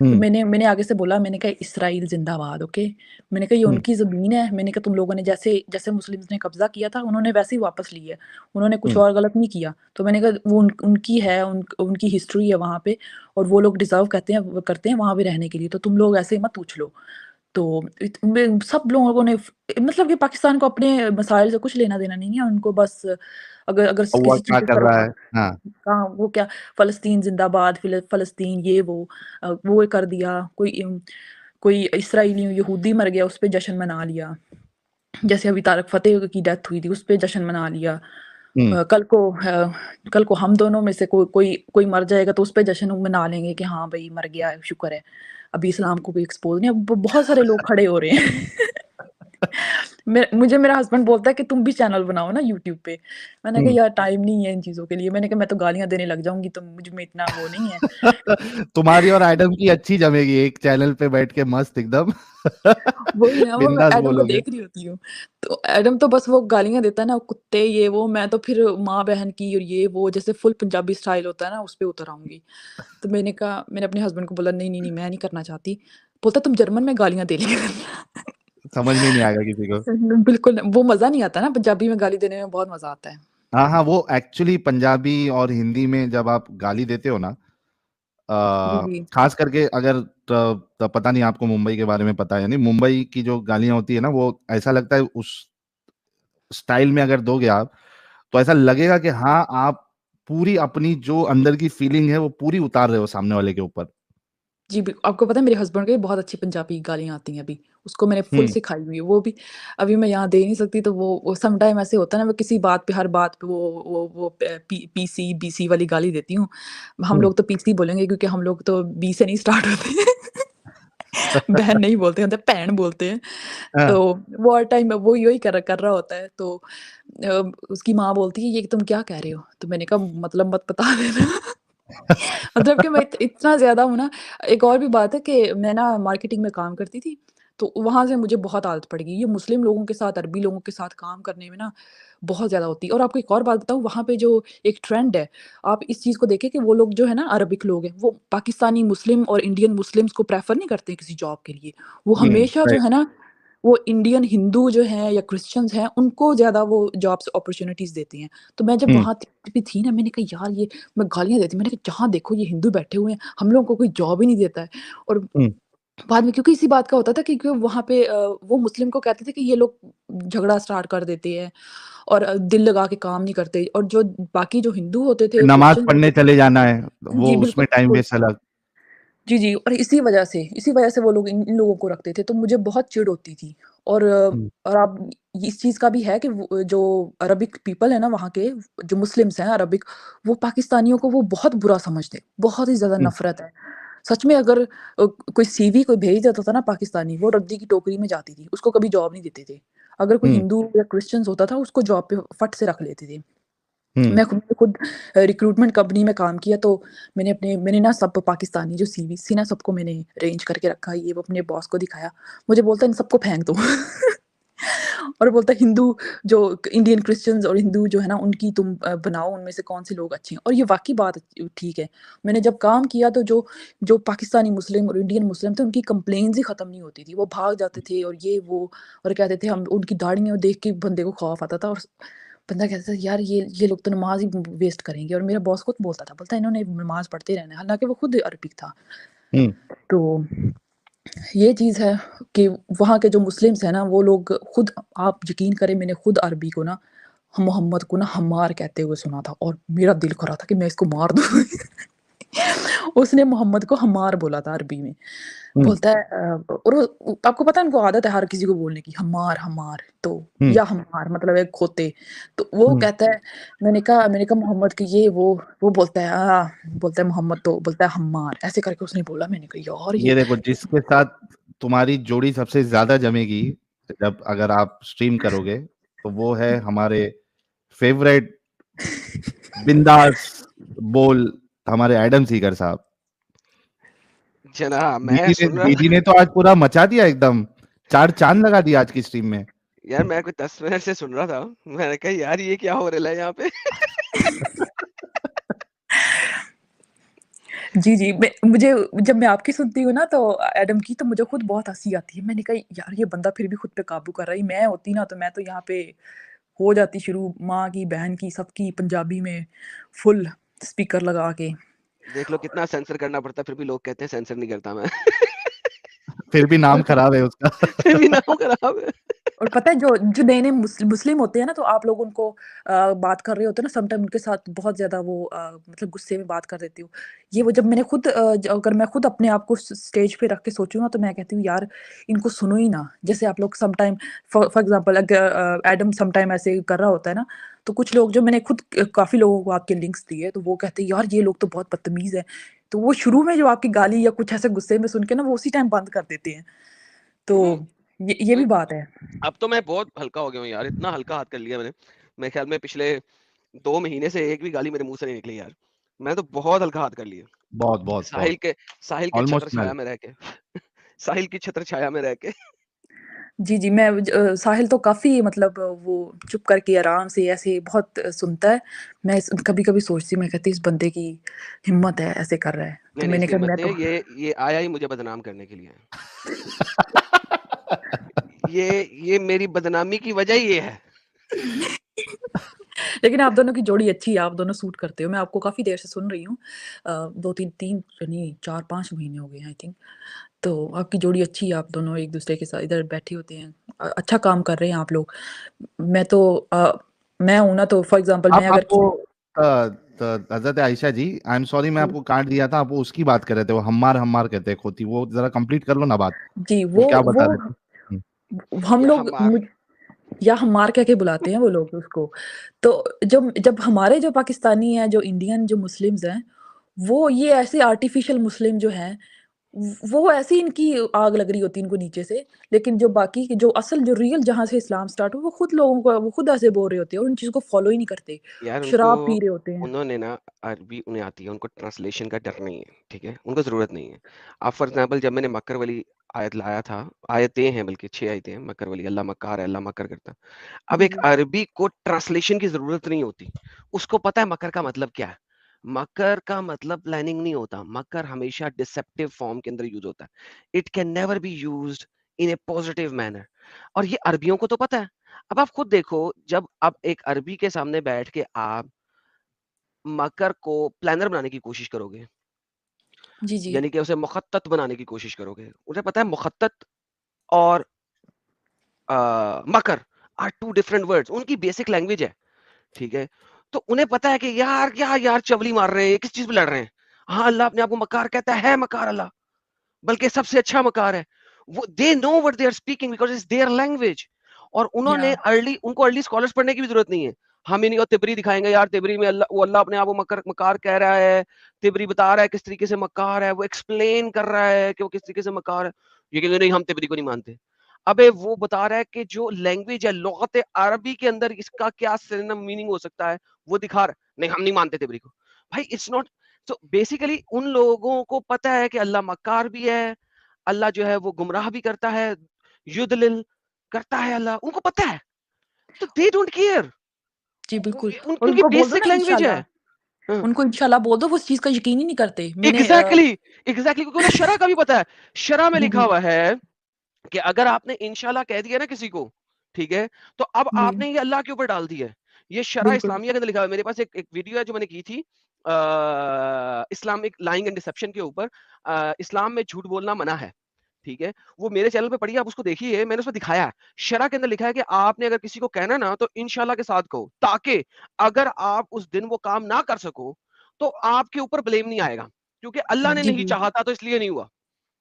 तो हुँ, मैंने मैंने आगे से बोला, मैंने कहा इज़राइल ज़िंदाबाद, ओके। मैंने कहा ये हुँ, उनकी ज़मीन है, मैंने कहा तुम लोगों ने जैसे जैसे मुस्लिम्स ने कब्ज़ा किया था उन्होंने वैसे ही वापस ली है। उन्होंने कुछ हुँ, और गलत नहीं किया। तो मैंने कहा वो उनकी है, उनकी हिस्ट्री है वहाँ पे और वो लोग डिज़र्व करते हैं वहाँ पे रहने के लिए, तो तुम लोग ऐसे मत उछलो। तो इत में सब लोगों ने मतलब कि पाकिस्तान को अपने मसाइल से कुछ लेना-देना नहीं है, उनको बस अगर अगर कौवा किसी क्या चीज़ पे कर सर रहा है? हाँ, कहाँ वो क्या फ़लस्तीन ज़िंदाबाद, फ़लस्तीन ये वो वो कर दिया, कोई इसराइली यहूदी मर गया, उस पे जश्न मना लिया। जैसे अभी तारक फ़तेह की डेथ हुई थी, उस पे जश्न मना लिया। हुँ, कल को हम दोनों में से कोई मर जाएगा तो उस पे जश्न मना लेंगे कि हाँ, भई मर गया है, शुक्र है। अभी इस्लाम को कोई एक्सपोज़ नहीं अब बहुत सारे लोग खड़े हो रहे हैं। मुझे मेरा हस्बैंड बोलता है कि तुम भी चैनल बनाओ ना यूट्यूब पे। मैंने कहा हुँ। यार टाइम नहीं है इन चीज़ों के लिए। मैंने कहा मैं तो गालियाँ देने लग जाऊँगी तो मुझ में इतना वो नहीं है। तुम्हारी और एडम की अच्छी जमेगी एक चैनल पे बैठ के मस्त एकदम वही ना वो मैं बिंदास एडम को बोलोगे। देख रही होती हूँ। तो एडम तो बस वो गालियाँ देता है ना कुत्ते ये वो, मैं तो फिर माँ-बहन की और ये वो जैसे फुल पंजाबी स्टाइल होता है ना उस पे उतर आऊँगी। तो मैंने अपने हस्बैंड को बोला नहीं, नहीं, नहीं मैं नहीं करना चाहती। बोलता तुम जर्मन में गालियाँ दे लिया करना। समझ में नहीं आएगा किसी को। बिल्कुल, वो मज़ा नहीं आता ना पंजाबी में गाली देने में बहुत मज़ा आता है। हाँ, हाँ, वो एक्चुअली पंजाबी और हिंदी में जब आप गाली देते हो ना जी, जी। खास करके अगर पता नहीं आपको मुंबई के बारे में पता है या नहीं, मुंबई की जो गालियाँ होती है ना, वो ऐसा लगता है उस स्टाइल में अगर दोगे आप, तो ऐसा लगेगा कि हाँ, आप पूरी अपनी जो अंदर की फीलिंग है, वो पूरी उतार रहे हो सामने वाले के ऊपर। जी, आपको पता है मेरे हस्बैंड को भी बहुत अच्छी पंजाबी गालियाँ आती हैं अभी। उसको मैंने फुल हुँ, सिखाई हुई है। वो भी अभी मैं यहाँ दे नहीं सकती तो वो सम टाइम ऐसे होता है ना, वो किसी बात पे हर बात पे वो पीसी, बीसी वाली गाली देती हूँ। हम हुँ। लोग तो पीसी बोलेंगे क्योंकि हम लोग तो बी से नहीं स्टार्ट होते। बहन नहीं बोलते हैं, मतलब भैन बोलते हैं। हाँ। तो वो हर टाइम वो यही कर रहा होता है तो उसकी माँ बोलती है, "ये तुम क्या कह रहे हो?" तो मैंने कहा, "मतलब मत बता देना।" मतलब कि मैं इतना ज़्यादा हूँ ना। एक और भी बात है कि मैं ना मार्केटिंग में काम करती थी, तो वहाँ से मुझे बहुत आदत पड़ गई। ये मुस्लिम लोगों के साथ, अरबी लोगों के साथ काम करने में ना बहुत ज़्यादा होती है। और आपको एक और बात बताऊँ, वहाँ पे जो एक ट्रेंड है, आप इस चीज़ को देखें कि वो लोग जो है ना अरबिक लोग हैं, वो पाकिस्तानी मुस्लिम और इंडियन मुस्लिम्स को प्रेफ़र नहीं करते किसी जॉब के लिए। वो हुँ, हमेशा जो राइट। है ना, वो इंडियन हिंदू जो हैं या क्रिश्चियंस हैं, उनको ज़्यादा वो जॉब्स अपॉर्च्युनिटीज़ देते हैं। तो मैं जब हुँ, वहाँ पे थी ना, मैंने कहा यार ये मैं गालियाँ देती, मैंने कहा जहाँ देखो ये हिंदू बैठे हुए हैं, हम लोगों को कोई जॉब ही नहीं देता है। और हुँ, बाद में क्योंकि इसी बात का होता था कि वहाँ पे वो मुस्लिम को कहते थे कि ये लोग झगड़ा स्टार्ट कर देते हैं और दिल लगा के काम नहीं करते, और जो बाकी जो हिंदू होते थे, नमाज़ क्रिश्चियंस पढ़ने होते चले जाना है, जी, वो बिल्कुल, उसमें टाइम बिल्कुल। वेस्ट अलग। जी, जी। और इसी वजह से वो लोग इन लोगों को रखते थे, तो मुझे बहुत चिढ़ होती थी। हुँ, और अब इस चीज़ का भी है कि वो जो अरबिक पीपल है ना वहाँ के, जो मुस्लिम्स हैं अरबिक, वो पाकिस्तानियों को वो बहुत बुरा समझते हैं, बहुत ही ज़्यादा हुँ, नफ़रत है। सच में अगर कोई सीवी कोई भेज देता था ना पाकिस्तानी, वो रद्दी की टोकरी में जाती थी, उसको कभी जॉब नहीं देते थे। अगर कोई हुँ, हिंदू या क्रिश्चियंस होता था, उसको जॉब पे फट से रख लेते थे। हुँ, मैं खुद रिक्रूटमेंट कंपनी में काम किया, तो मैंने ना सब पाकिस्तानी जो सीवीज़ थी ना सबको मैंने अरेंज करके रखा, ये वो अपने बॉस को दिखाया। मुझे बोलता है इन सबको फेंक दो। और बोलता है हिंदू जो इंडियन क्रिश्चियंस और हिंदू जो है ना उनकी तुम बनाओ, उनमें से कौन से लोग अच्छे हैं। और ये वाक़ई बात ठीक है। मैंने जब काम किया तो जो जो पाकिस्तानी मुस्लिम और इंडियन मुस्लिम थे, उनकी कंप्लेंट्स ही खत्म नहीं होती थी। वो भाग जाते थे और ये वो, और कहते थे, हम उनकी दाढ़ियाँ देख के बंदे को खौफ आता था, और बंदा कहता था यार ये लोग तो नमाज़ ही वेस्ट करेंगे। और मेरा बॉस खुद बोलता था, बोलता है इन्होंने नमाज़ पढ़ते रहना है, हालाँकि वो खुद अरबिक था। हुँ, तो ये चीज़ है कि वहाँ के जो मुस्लिम्स हैं ना, वो लोग खुद, आप यकीन करें, मैंने खुद अरबी को ना, मोहम्मद को ना हम्मार कहते हुए सुना था और मेरा दिल कर रहा था कि मैं इसको मार दूँ। उसने मोहम्मद को हम्मार बोला था अरबी में। हुँ, बोलता है और वो आपको पता है उनको आदत है हर किसी को बोलने की, हम्मार, हम्मार तो, हुँ, या हम्मार मतलब है खोते। तो वो हुँ। कहता है, मैंने कहा मोहम्मद की ये वो बोलता है बोलता है मोहम्मद तो बोलता है हम्मार, ऐसे करके उसने बोला। मैंने कहा यार ये ये देखो, जिसके साथ तुम्हारी जोड़ी सबसे ज़्यादा जमेगी, जब अगर आप स्ट्रीम करोगे, तो वो है हमारे फ़ेवरेट बिंदास बोल, हमारे एडम सीगर साहब। जनाब मैं सुन रहा दीदी था। ने तो आज पूरा मचा दिया एकदम, 4 चाँद लगा दिया आज की स्ट्रीम में। यार मैं कोई 10 मिनट से सुन रहा था। मैंने कहा यार ये क्या हो रहा है यहाँ पे। जी, जी। मुझे जब मैं आपकी सुनती हूँ ना तो एडम की, तो मुझे खुद बहुत हँसी आती है। मैंने कहा यार ये बंदा फिर भी खुद पे काबू कर रहा है। मैं होती ना तो मैं तो यहाँ पे हो जाती शुरू, माँ की, बहन की, सबकी पंजाबी में फुल स्पीकर लगा के। देख लो कितना सेंसर करना पड़ता है, फिर भी लोग कहते हैं सेंसर नहीं करता मैं। फिर भी नाम और खराब है उसका। फिर भी नाम खराब है। और पता है जो जो नए-नए मुस्लिम होते हैं ना, तो आप लोग उनको बात कर रहे होते हैं ना, समटाइम उनके साथ बहुत ज़्यादा वो मतलब गुस्से में बात कर देती हूँ। ये वो जब मैंने खुद अगर मैं खुद अपने आप को स्टेज पे रख के सोचूँ ना, तो मैं कहती हूँ यार इनको सुनो ही ना। जैसे आप लोग sometime for example Adam sometime ऐसे कर रहा होता है ना, तो कुछ लोग जो मैंने खुद काफ़ी लोगों को आपके लिंक्स दिए, तो वो कहते हैं यार ये लोग तो बहुत बदतमीज़ हैं। तो वो शुरू में जो आपकी गाली या कुछ ऐसे गुस्से में सुन के ना, वो उसी टाइम बंद कर देते हैं। तो हुँ, ये भी बात है। अब तो मैं बहुत हल्का हो गया हूँ यार, इतना हल्का हाथ कर लिया मैंने। मेरे ख्याल में पिछले 2 महीने से एक भी गाली मेरे मुँह से नहीं निकली यार। मैं तो बहुत हल्का हाथ कर लिया। बहुत, बहुत, साहिल बहुत। के साहिल के छत्र ऑलमोस्ट छाया मेल्ट। में रह के। साहिल की छत्र छाया में रह के। जी, जी, साहिल तो काफ़ी मतलब वो चुप करके आराम से ऐसे बहुत सुनता है। मैं कभी-कभी सोचती हूँ, मैं कहती हूँ इस बंदे की हिम्मत है, ऐसे कर रहा है। तो नहीं मैंने इसकी कहा हिम्मत मैं नहीं तो है, ये आया ही मुझे बदनाम करने के लिए है। ये मेरी बदनामी की वजह ही ये है। लेकिन आप दोनों की जोड़ी अच्छी है, आप दोनों सूट करते हो। मैं आपको काफ़ी देर से सुन रही हूँ। 2-3 3 नहीं 4-5 महीने हो गए हैं आई थिंक। तो आपकी जोड़ी अच्छी है, आप दोनों एक-दूसरे के साथ इधर बैठे होते हैं। अच्छा काम कर रहे हैं आप लोग। मैं तो मैं हूँ ना, तो फॉर एग्ज़ाम्पल मैं आप अगर आपको हज़रत आयशा जी, आई एम सॉरी मैं जी। आपको काट दिया था, आप वो उसकी बात कर रहे थे, वो हम्मार हम्मार कहते हैं खोती, वो ज़रा कंप्लीट कर लो ना बात। जी, वो वो क्या वो बता रहे थे? हुँ, हम या लोग हमार या हमार कह के बुलाते हैं वो लोग उसको। तो जब जब हमारे जो पाकिस्तानी हैं, जो इंडियन जो मुस्लिम्स हैं, वो ये ऐसे आर्टिफ़िशियल मुस्लिम जो हैं, वो ऐसे ही इनकी आग लग रही होती है इनको नीचे से। लेकिन जो बाकी के जो असल जो रियल जहाँ से इस्लाम स्टार्ट हुआ, वो खुद लोगों को वो खुद ऐसे बोल रहे होते हैं और उन चीज़ों को फ़ॉलो ही नहीं करते। यार उनको शराब पी रहे होते हैं। उन्होंने ना अरबी उन्हें आती है, उनको ट्रांसलेशन का डर नहीं है, ठीक है? उनको ज़रूरत नहीं है। अब फॉर एग्ज़ाम्पल जब मैंने मक्कर वाली आयत लाया था, आयतें हैं बल्कि 6 आयतें हैं मक्कर वाली, अल्लाह मक्कार है, अल्लाह मक्कर करता है। अब जी, एक जी। अरबी को ट्रांसलेशन की ज़रूरत नहीं होती। उसको पता है मकर का मतलब क्या है। मकर का मतलब प्लानिंग नहीं होता, मकर हमेशा डिसेप्टिव फॉर्म के अंदर यूज़ होता है। It can never be used in A positive manner और ये अरबियों को तो पता है। अब आप खुद देखो, जब आप एक अरबी के सामने बैठ के आप मकर को प्लानर बनाने की कोशिश करोगे, जी, जी। यानी कि उसे मुखत्तत बनाने की कोशिश करोगे। उन्हें पता है मुखत्तत और मकर आर 2 डिफरेंट वर्ड्स, उनकी बेसिक लैंग्वेज है, ठीक है? तो उन्हें पता है कि यार क्या यार चवली मार रहे हैं, ये किस चीज़ पे लड़ रहे हैं? हाँ, अल्लाह अपने आप को मक्कार कहता है मकार अल्लाह, बल्कि सबसे अच्छा मकार है। वो they know what they are speaking because it's their language और या उनको अर्ली स्कॉलर्स पढ़ने की भी ज़रूरत नहीं है। हम इन्हीं को तिबरी दिखाएँगे यार तिबरी में अल्लाह अपने आप को मकार कह रहा है, तिबरी बता रहा है किस तरीके से मकार है, वो एक्सप्लेन कर रहा है कि वो किस तरीके से मकार है। ये कहेंगे नहीं हम तिबरी को नहीं मानते। अबे वो बता रहा है कि जो लैंग्वेज है लुग़त अरबी के अंदर इसका क्या सिनोनिम मीनिंग हो सकता है, वो दिखा रहा है। नहीं हम नहीं मानते तिबरी को। भाई इट्स नॉट तो बेसिकली उन लोगों को पता है कि अल्लाह मक्कार भी है, अल्लाह जो है वो गुमराह भी करता है, युदलिल करता है अल्लाह, उनको पता है। तो दे डोंट केयर। जी, वो बिल्कुल। और उनकी उनको बोल दो बेसिक ना लैंग्वेज है। इंशाल्लाह, हाँ, उनको इंशाल्लाह बोल दो, वो उस चीज़ का यकीन ही नहीं करते। मैंने एग्ज़ैक्टली एग्ज़ैक्टली क्योंकि उन्हें शरअ का भी पता है। शरअ में जी, लिखा जी। हुआ है कि अगर आपने इंशाल्लाह कह दिया ना किसी को, ठीक है? तो अब जी, आपने ये अल्लाह के ऊपर डाल दी है। ये शरअ बिल्कुल। इस्लामिया के अंदर लिखा हुआ है। मेरे पास एक वीडियो है जो मैंने की थी इस्लामिक लाइंग एंड डिसेप्शन के ऊपर इस्लाम में झूठ बोलना मना है, ठीक है? वो मेरे चैनल पे पड़ी है, आप उसको देखिए, मैंने उसमें दिखाया है। शरह के अंदर लिखा है कि आपने अगर किसी को कहना है ना, तो इंशाल्लाह के साथ कहो, ताकि अगर आप उस दिन वो काम ना कर सको, तो आपके ऊपर ब्लेम नहीं आएगा, क्योंकि अल्लाह ने जी, नहीं जी। चाहा था, तो इसलिए नहीं हुआ, ठीक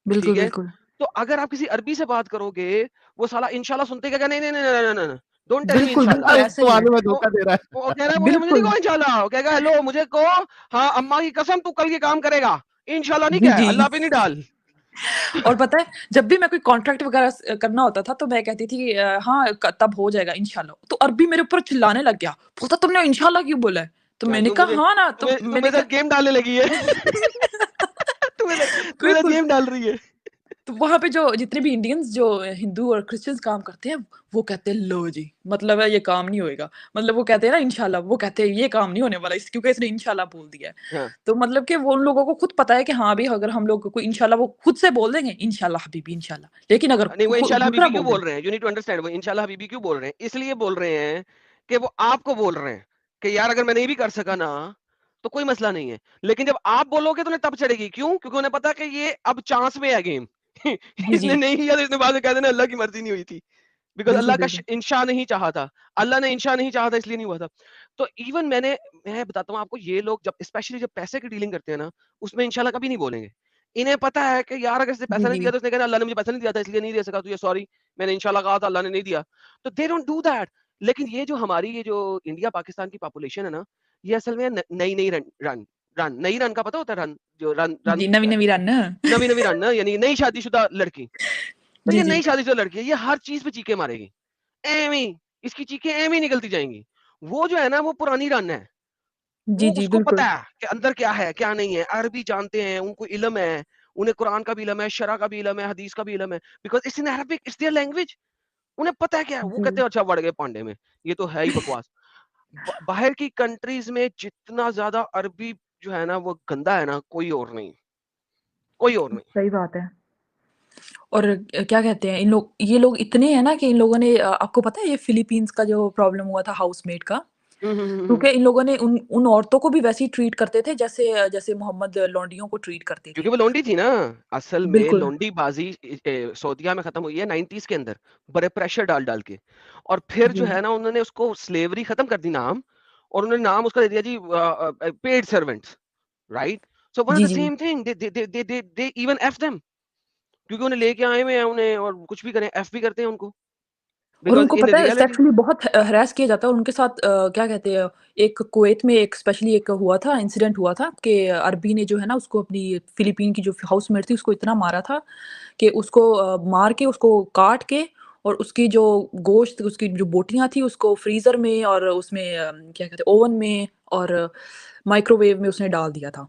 बिल्कुल, है? बिल्कुल। तो अगर आप किसी अरबी से बात करोगे, वो साला इंशाल्लाह सुनते ही कहेगा, "नहीं, नहीं, नहीं, नहीं, नहीं, नहीं, नहीं, डोंट टेल मी बिल्कुल, इंशाल्लाह।" बिल्कुल ऐसा उसको ही है। मालूम है वो धोखा दे रहा वो कह रहा है, "मुझे मुझे नहीं बिल्कुल। कहो इंशाल्लाह।" वो कहेगा, "हेलो, मुझे कहो, हाँ, अम्मा की कसम तू कल ये काम करेगा, इंशाल्लाह नहीं जी, कह, जी। अल्लाह पे नहीं डाल।" और पता है, जब भी मैं कोई कॉन्ट्रैक्ट वगैरह करना होता था, तो मैं कहती थी हाँ, तब हो जाएगा इंशाल्लाह। तो अरबी मेरे ऊपर चिल्लाने लग गया, बोलता तुमने इंशाल्लाह क्यों बोला है? तो क्या मैंने तू कहा मुझे हाँ ना, तू तो तू मैंने मेरे साथ कहा गेम डालने लगी है। तू मेरे साथ बिल्कुल। गेम डाल रही है। तो वहाँ पे जो जितने भी इंडियंस जो हिंदू और क्रिश्चियंस काम करते हैं, वो कहते हैं लो जी, मतलब है ये काम नहीं होएगा। मतलब वो कहते हैं ना इंशाल्लाह, वो कहते हैं ये काम नहीं होने वाला क्योंकि इसने इंशाल्लाह बोल दिया है। हाँ। तो मतलब कि वो उन लोगों को खुद पता है कि हाँ भी अगर हम लोग कोई इंशाल्लाह वो खुद से बोल देंगे इंशाल्लाह हबीबी इंशाल्लाह। लेकिन अगर नहीं, वो इंशाल्लाह दूसरा हबीबी क्यों बोल दे बोल रहे हैं? यू नीड टू अंडरस्टैंड, वो इंशाल्लाह हबीबी क्यों बोल रहे हैं? इसलिए बोल रहे हैं कि वो आपको बोल रहे हैं कि यार अगर मैं नहीं भी कर सका ना, तो कोई मसला नहीं है। लेकिन जब आप बोलोगे तो उन्हें तब चढ़ेगी। क्यों? क्योंकि उन्हें पता है कि ये अब चांस में है गेम। जी, इसने जी। नहीं किया तो इसने बाद में कह देना अल्लाह की मर्ज़ी नहीं हुई थी। बिकॉज़ बिल्कुल, अल्लाह का बिल्कुल। इंशा नहीं चाहा था। अल्लाह ने इंशा नहीं चाहा था इसलिए नहीं हुआ था। तो इवन मैं बताता हूँ आपको, ये लोग जब स्पेशली जब पैसे की डीलिंग करते हैं ना, उसमें इंशाल्लाह कभी नहीं बोलेंगे। इन्हें पता है कि यार अगर इसने जी, पैसा नहीं जी। दिया तो इसने कहना अल्लाह ने मुझे पैसा नहीं दिया था इसलिए नहीं दे सका तुझे, सॉरी, मैंने इंशाल्लाह कहा था अल्लाह ने नहीं दिया। तो दे डोंट डू दैट। लेकिन ये जो हमारी ये जो इंडिया पाकिस्तान की पॉपुलेशन है ना, ये असल में नई-नई रन रन रन नई रन का पता होता है, रन जो रन रन जी, नवी-नवी रन। नवी-नवी रन ना, यानी नई शादीशुदा लड़की। तो जी, ये जी। नई शादीशुदा लड़की है, ये हर चीज़ पे चीखें मारेगी। एवें ही, इसकी चीखें एवें ही निकलती जाएँगी। वो जो है ना, वो पुरानी रन है। जी, वो जी, उसको पता बिल्कुल। है कि अंदर क्या है, क्या नहीं है। अरबी जानते हैं, उनको इल्म है, उन्हें कुरान का भी इल्म है, शरा का भी इल्म है, हदीस का भी इल्म है। Because it's in Arabic, it's their language. उन्हें पता है क्या है। वो जी। कहते हैं अच्छा बढ़ गए पांडे में, ये तो है ही बकवास। बाहर की कंट्रीज़ में जितना ज़्यादा अरबी जो है ना वो गंदा है ना, कोई और नहीं, कोई और नहीं। सही बात है। और क्या कहते हैं, इन लोग ये लोग इतने हैं ना कि इन लोगों ने आपको पता है ये फिलीपींस का जो प्रॉब्लम हुआ था हाउसमेट का? हुँ, हुँ, हुँ, हुँ। क्योंकि इन लोगों ने उन उन औरतों को भी वैसे ही ट्रीट करते थे जैसे जैसे मोहम्मद लौंडियों को ट्रीट करते क्योंकि थे। वो लौंडी थी ना, असल में बिल्कुल। लौंडीबाज़ी सऊदीया में खत्म हुई है 90s के अंदर, बड़े प्रेशर डाल-डाल के। और फिर जो जी। है ना उन्होंने उसको स्लेवरी खत्म कर दी नाम, और उन्होंने नाम उसका दे दिया the paid servants, right? So one of the, the the. Same thing, they even एफ देम, क्योंकि उन्हें लेके आए हुए हैं उन्हें, और कुछ भी करें एफ भी करते हैं उनको, और बिकॉज़ उनको इन पता है रियलिटी सेक्सुअली बहुत हैरेस किया जाता है और उनके साथ क्या कहते हैं, एक कुवैत में एक स्पेशली एक हुआ था इंसिडेंट हुआ था कि अरबी ने जो है ना उसको अपनी फिलीपीन की जो हाउसमेट थी उसको इतना मारा था कि उसको मार के उसको काट के और उसकी जो गोश्त उसकी जो बोटियाँ थी उसको फ्रीज़र में और उसमें क्या कहते हैं ओवन में और माइक्रोवेव में उसने डाल दिया था।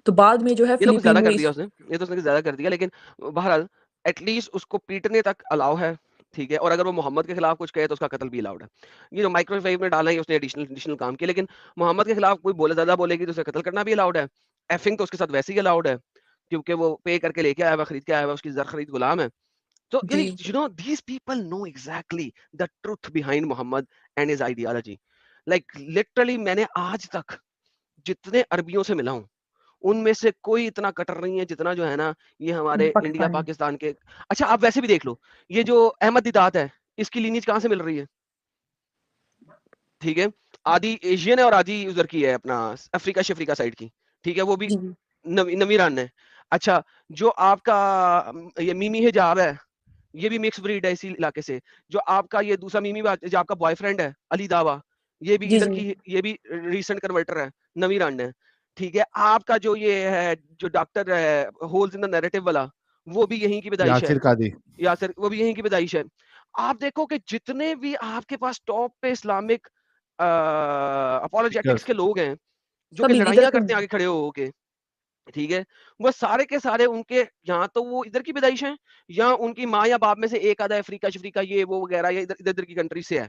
तो बाद में जो है ये तो कुछ फिलीपीन ज़्यादा में कर दिया इस उसने, ये तो उसने कुछ ज़्यादा कर दिया, लेकिन बहरहाल एटलीस्ट उसको पीटने तक अलाउ है, ठीक है? और अगर वो मोहम्मद के खिलाफ कुछ कहे तो उसका कत्ल भी अलाउड है। ये जो माइक्रोवेव में डाला है उसने एडिशनल एडिशनल काम किया, लेकिन मोहम्मद के खिलाफ कोई बोले ज़्यादा बोलेगी तो उसे कत्ल करना भी अलाउड है। एफिंग तो उसके साथ वैसे ही अलाउड है, क्योंकि वो पे करके लेके आया हुआ, खरीद के आया हुआ, उसकी ज़र खरीद गुलाम है। तो जी। यानी you know these people know exactly the truth behind Mohammad and his ideology. Like literally मैंने आज तक जितने अरबियों से मिला हूँ, उनमें से कोई इतना कट्टर नहीं है जितना जो है ना ये हमारे इंडिया पाकिस्तानी। पाकिस्तान के। अच्छा आप वैसे भी देख लो, ये जो अहमद दीदात है, इसकी लीनिएज कहाँ से मिल रही है? ठीक है, आधी एशियन है और आधी उधर की है, अपना अफ्रीका शफ्रीका साइड की, ठीक है, वो भी जी, जी। नवी नवी रन है। अच्छा, जो आपका ये मिमी हिजाब है, ये भी मिक्स ब्रीड है इसी इलाके से। जो आपका ये दूसरा मिमी जो आपका बॉयफ्रेंड है अली दावा, ये भी जी, इधर जी। की, ये भी रीसेंट कन्वर्टर है, नवी रन है। ठीक है, आपका जो ये है जो डॉक्टर है होल्स इन द नैरेटिव वाला, वो भी यहीं की पैदाइश है, यासिर कादी। यासिर वो भी यहीं की पैदाइश है। आप देखो कि जितने भी आपके पास टॉप पे इस्लामिक अपोलोजेटिक्स स्पीकर्स। के लोग हैं, जो कि सब इधर लड़ाइयाँ के करते हैं आगे खड़े होके, ठीक है? वो सारे के सारे उनके या तो वो इधर की पैदाइश हैं, या उनकी माँ या बाप में से एक आधा अफ्रीका-शफ्रीका ये वो वगैरह या इधर-इधर की कंट्री से है,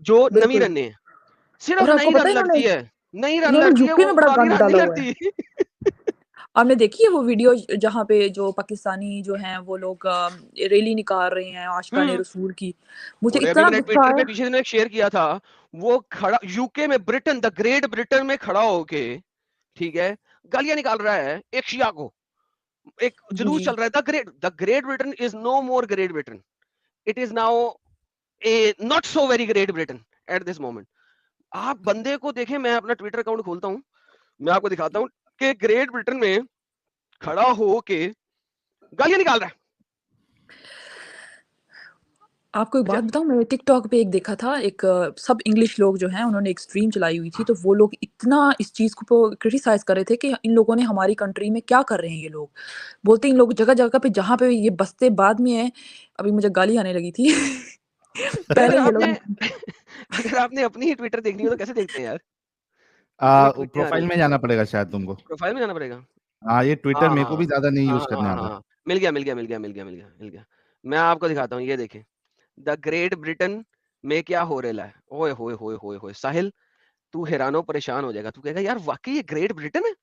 जो नवी बिल्कुल। रन है। सिर्फ और आपको नई पता रन है लड़ती है, नई रन इन्होंने लड़ती है, यूपी वो में बड़ा पुरानी गंद रन नहीं डाला हुआ है। लड़ती। आपने देखी है वो वीडियो जहाँ पे जो पाकिस्तानी जो हैं वो लोग रैली निकाल रहे हैं आशिकाने हुँ। रसूल की। मुझे और अभी इतना मैंने गुस्सा ट्विटर पे आया। पीछे दिनों एक शेयर किया था, वो खड़ा यूके में, ब्रिटेन, द ग्रेट ब्रिटेन में खड़ा होके, ठीक है, गालियाँ निकाल रहा है एक शिया को। एक जी, जुलूस जी। चल रहा है, the Great Britain is no more Great Britain, it is now a not so very Great Britain at this moment. आप बंदे को देखें, मैं अपना ट्विटर अकाउंट खोलता हूँ, मैं आपको दिखाता हूँ कि ग्रेट ब्रिटेन में खड़ा हो के गालियां निकाल रहा है। आपको एक अच्छा, बात बताऊँ, मैंने टिकटॉक पे एक देखा था, सब इंग्लिश लोग जो हैं उन्होंने एक स्ट्रीम चलाई हुई थी, तो वो लोग इतना इस चीज़ को क्रिटिसाइज़ कर रहे थे कि इन लोगों ने हमारी कंट्री में क्या कर रहे हैं ये लोग। बोलते इन लोग जगह-जगह पे जहाँ पे ये बसते बाद में हैं, अभी मुझे गाली आने लगी थी। अगर पहले ये आपने लोग अगर आपने अपनी ही ट्विटर देखनी हो तो कैसे देखते हैं यार? इतनी ट्वीटें आ रही प्रोफाइल हैं। में जाना पड़ेगा शायद तुमको। प्रोफाइल में जाना पड़ेगा? हाँ, ये ट्विटर हाँ, मेरे को भी हाँ। ज़्यादा नहीं हाँ, यूज़ हाँ, करने हाँ, आता। हाँ। मिल गया। मैं आपको दिखाता हूँ, ये देखें। द ग्रेट ब्रिटेन में क्या हो रेला है। ओए होए होए होए होए! साहिल, तू हैरानो परेशान हो जाएगा। तू कहेगा यार वाक़ई ये ग्रेट ब्रिटेन है?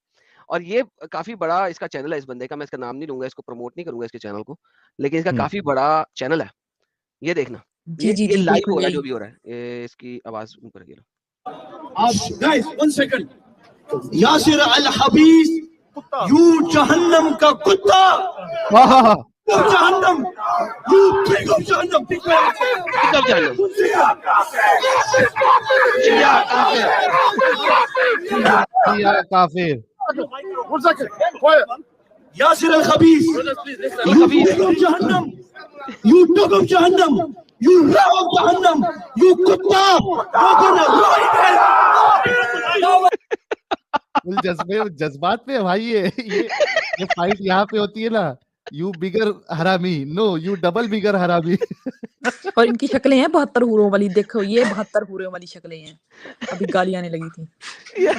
और ये काफ़ी बड़ा इसका चैनल है इस बंदे का, मैं इसका नाम नहीं लूँगा, इसको प्रमोट नहीं करूँगा इसके चैनल को। लेकिन इसका हुँ। काफ़ी बड़ा चैनल है। ये देखना, जी, जी, ये जी, लाइव बिल्कुल हो रहा है जो यही। भी हो रहा है। ये इसकी आवाज़ ऊपर गिरा। Guys 1 second, Yasir al Habis, you जहन्नम का कुत्ता, हाँ, हाँ, हाँ। जहन्नम, यू पिग ऑफ जहन्नम, पिक अप जहन्नम। शिया काफिर। या काफ़िर। 1 second, Yasir al Habis, al you खबीस। pig of Jahannam, you dog of Jahannam, you rat of Jahannam, you कुत्ता, you're gonna फुल जज़्बात में है भाई ये फाइट यहाँ पे होती है ना, यू बिगर हरामी, नो यू डबल बिगर हरामी। और इनकी शक्लें हैं 72 हूरों वाली, देखो ये 72 हूरों वाली शक्लें हैं। अभी गाली आने लगी थी।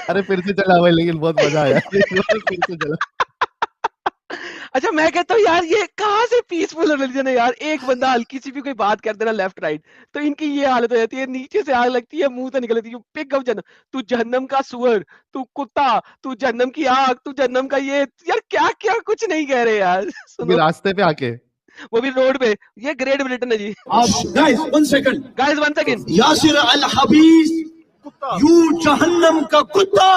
अरे फिर से चला भाई, लेकिन बहुत मज़ा आया। फिर से चला। अच्छा, मैं कहता हूँ यार ये कहाँ से पीसफुल रिलीजन है यार। एक बंदा हल्की सी भी कोई बात कर देना लेफ्ट राइट तो इनकी ये हालत हो जाती है, नीचे से आग लगती है, मुंह से निकलती है। पिक अप जहन्नम, तू जहन्नम का सुअर, तू कुत्ता, तू जहन्नम की आग, तू जहन्नम का ये, यार क्या क्या कुछ नहीं कह रहे यार। वो भी सुनो, रास्ते पे आके। वो भी रोड पे। ये ग्रेट ब्रिटेन है जी। Guys, 1 second, guys 1 second. Yasir al Habis, you जहन्नम का कुत्ता,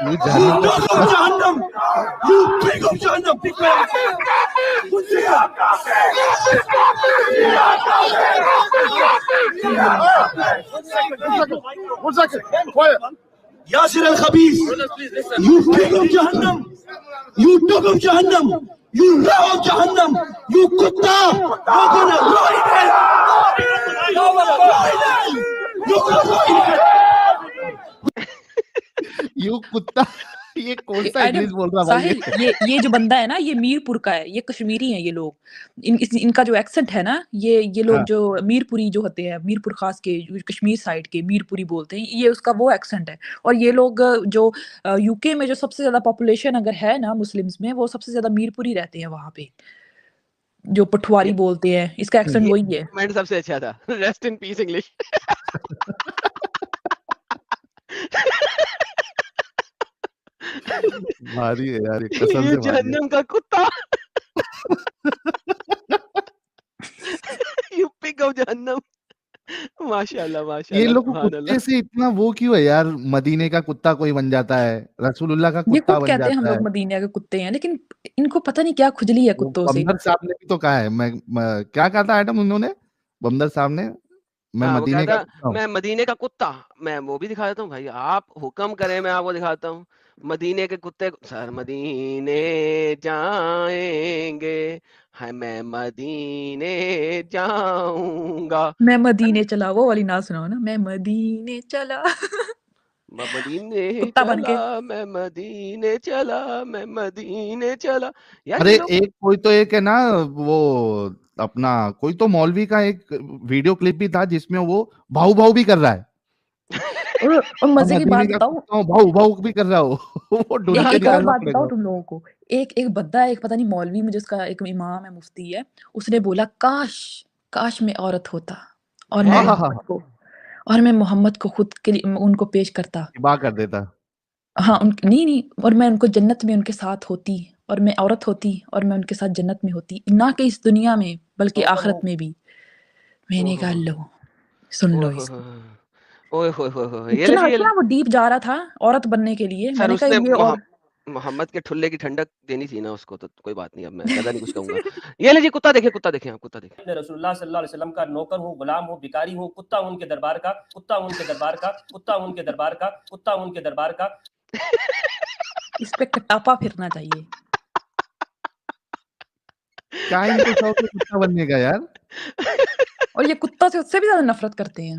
यू you जहन्नम का dog of Jahannam, you pig of Jahannam, One second, quiet. Yasir al Khabis, you pig of Jahannam, you dog of Jahannam, you rat of Jahannam, you kutta, you're gonna go in hell. You're gonna go in hell. You're gonna go in hell. You कुत्ता। ये कौन सा Adam English बोल रहा भाई साहिल, ये जो बंदा है ना, ये मीरपुर का है, ये कश्मीरी हैं ये लोग। इनका जो एक्सेंट है ना, ये लोग हाँ। जो मीरपुरी जो होते हैं, मीरपुर खास के जो कश्मीर साइड के मीरपुरी बोलते हैं, ये उसका वो एक्सेंट है। और ये लोग जो यूके में जो सबसे ज्यादा पॉपुलेशन अगर है ना मुस्लिम्स में, वो सबसे ज्यादा मीरपुरी रहते हैं वहां पे, जो पठवारी बोलते हैं। इसका एक्सेंट ये वही है। कमेंट सबसे अच्छा था। Rest in peace English. भारी है यार, ये कसम ये से भारी है। जहन्नम का कुत्ता। यू पिग ऑफ जहन्नम। माशाल्लाह ये माशाल्लाह, लोग सुभान कुत्ते अल्लाह। से इतना वो क्यों है यार? मदीने का कुत्ता कोई बन जाता है, रसूलुल्लाह का ये कुत्ता खुद बन कहते हैं हम जाता है। लोग मदीना के कुत्ते हैं, लेकिन इनको पता नहीं क्या खुजली है वो कुत्तों से। बंदर साहब ने भी तो कहा है, क्या कहा था एडम उन्होंने? बंदर साहब ने, मैं हाँ, वो कहा मदीने का था कुत्ता हूँ। मैं मदीने का कुत्ता। मैं वो भी दिखा देता हूँ भाई, आप हुक्म करें मैं आपको दिखाता हूँ। मदीने के कुत्ते सर मदीने जाएंगे, है मैं मदीने जाऊंगा। मैं मदीने चला, वो वाली ना सुनाओ ना, मैं मदीने चला। मैं मदीने कुत्ता बन के। चला, मैं मदीने चला, मैं मदीने चला। यार अरे ये लोग एक है ना, वो अपना कोई तो मौलवी का एक वीडियो क्लिप भी था जिसमें वो भाऊ भाऊ भी कर रहा है। और मैं मजे की मदीने बात का बताऊं, कुत्ता हूँ, भाऊ भाऊ भी कर रहा हो। वो ढूंढ एक के एक और निकालना बात पड़ेगा। बताऊं तुम लोगों को। एक एक बंदा है, एक पता नहीं मौलवी, मुझे उसका एक इमाम है, मुफ्ती है, उसने बोला काश काश मैं औरत होता और मैं है। मोहम्मद को खुद के लिए उनको पेश करता। बा कर देता। हाँ, नहीं नहीं, और मैं उनको जन्नत में उनके साथ होती, और मैं औरत होती और मैं उनके साथ जन्नत में होती, ना कि इस दुनिया में बल्कि आखिरत में भी। मैंने कहा ओहो लो, सुन लो ओहो इसको। ओए होए होए होए, ये ले इतना जी, ये ले। इतना वो डीप जा रहा था औरत बनने के लिए। सर मैंने कहा उसने ये और मोहम्मद के ठुल्ले की ठंडक देनी थी ना उसको, तो कोई बात नहीं, अब मैं ज्यादा नहीं कुछ कहूंगा। ये लीजिए कुत्ता देखें आप, कुत्ता देखें। मैं रसूलुल्लाह सल्लल्लाहु अलैहि वसल्लम का नौकर हूँ, गुलाम हूँ, भिखारी हूँ, कुत्ता हूँ उनके दरबार का, कुत्ता हूँ उनके दरबार का, कुत्ता हूँ उनके दरबार का, कुत्ता हूँ उनके दरबार का। इस पे कटापा फिरना चाहिए। क्या इनको शौक है कुत्ता बनने का यार? और ये कुत्ता से उससे भी ज़्यादा नफ़रत करते हैं।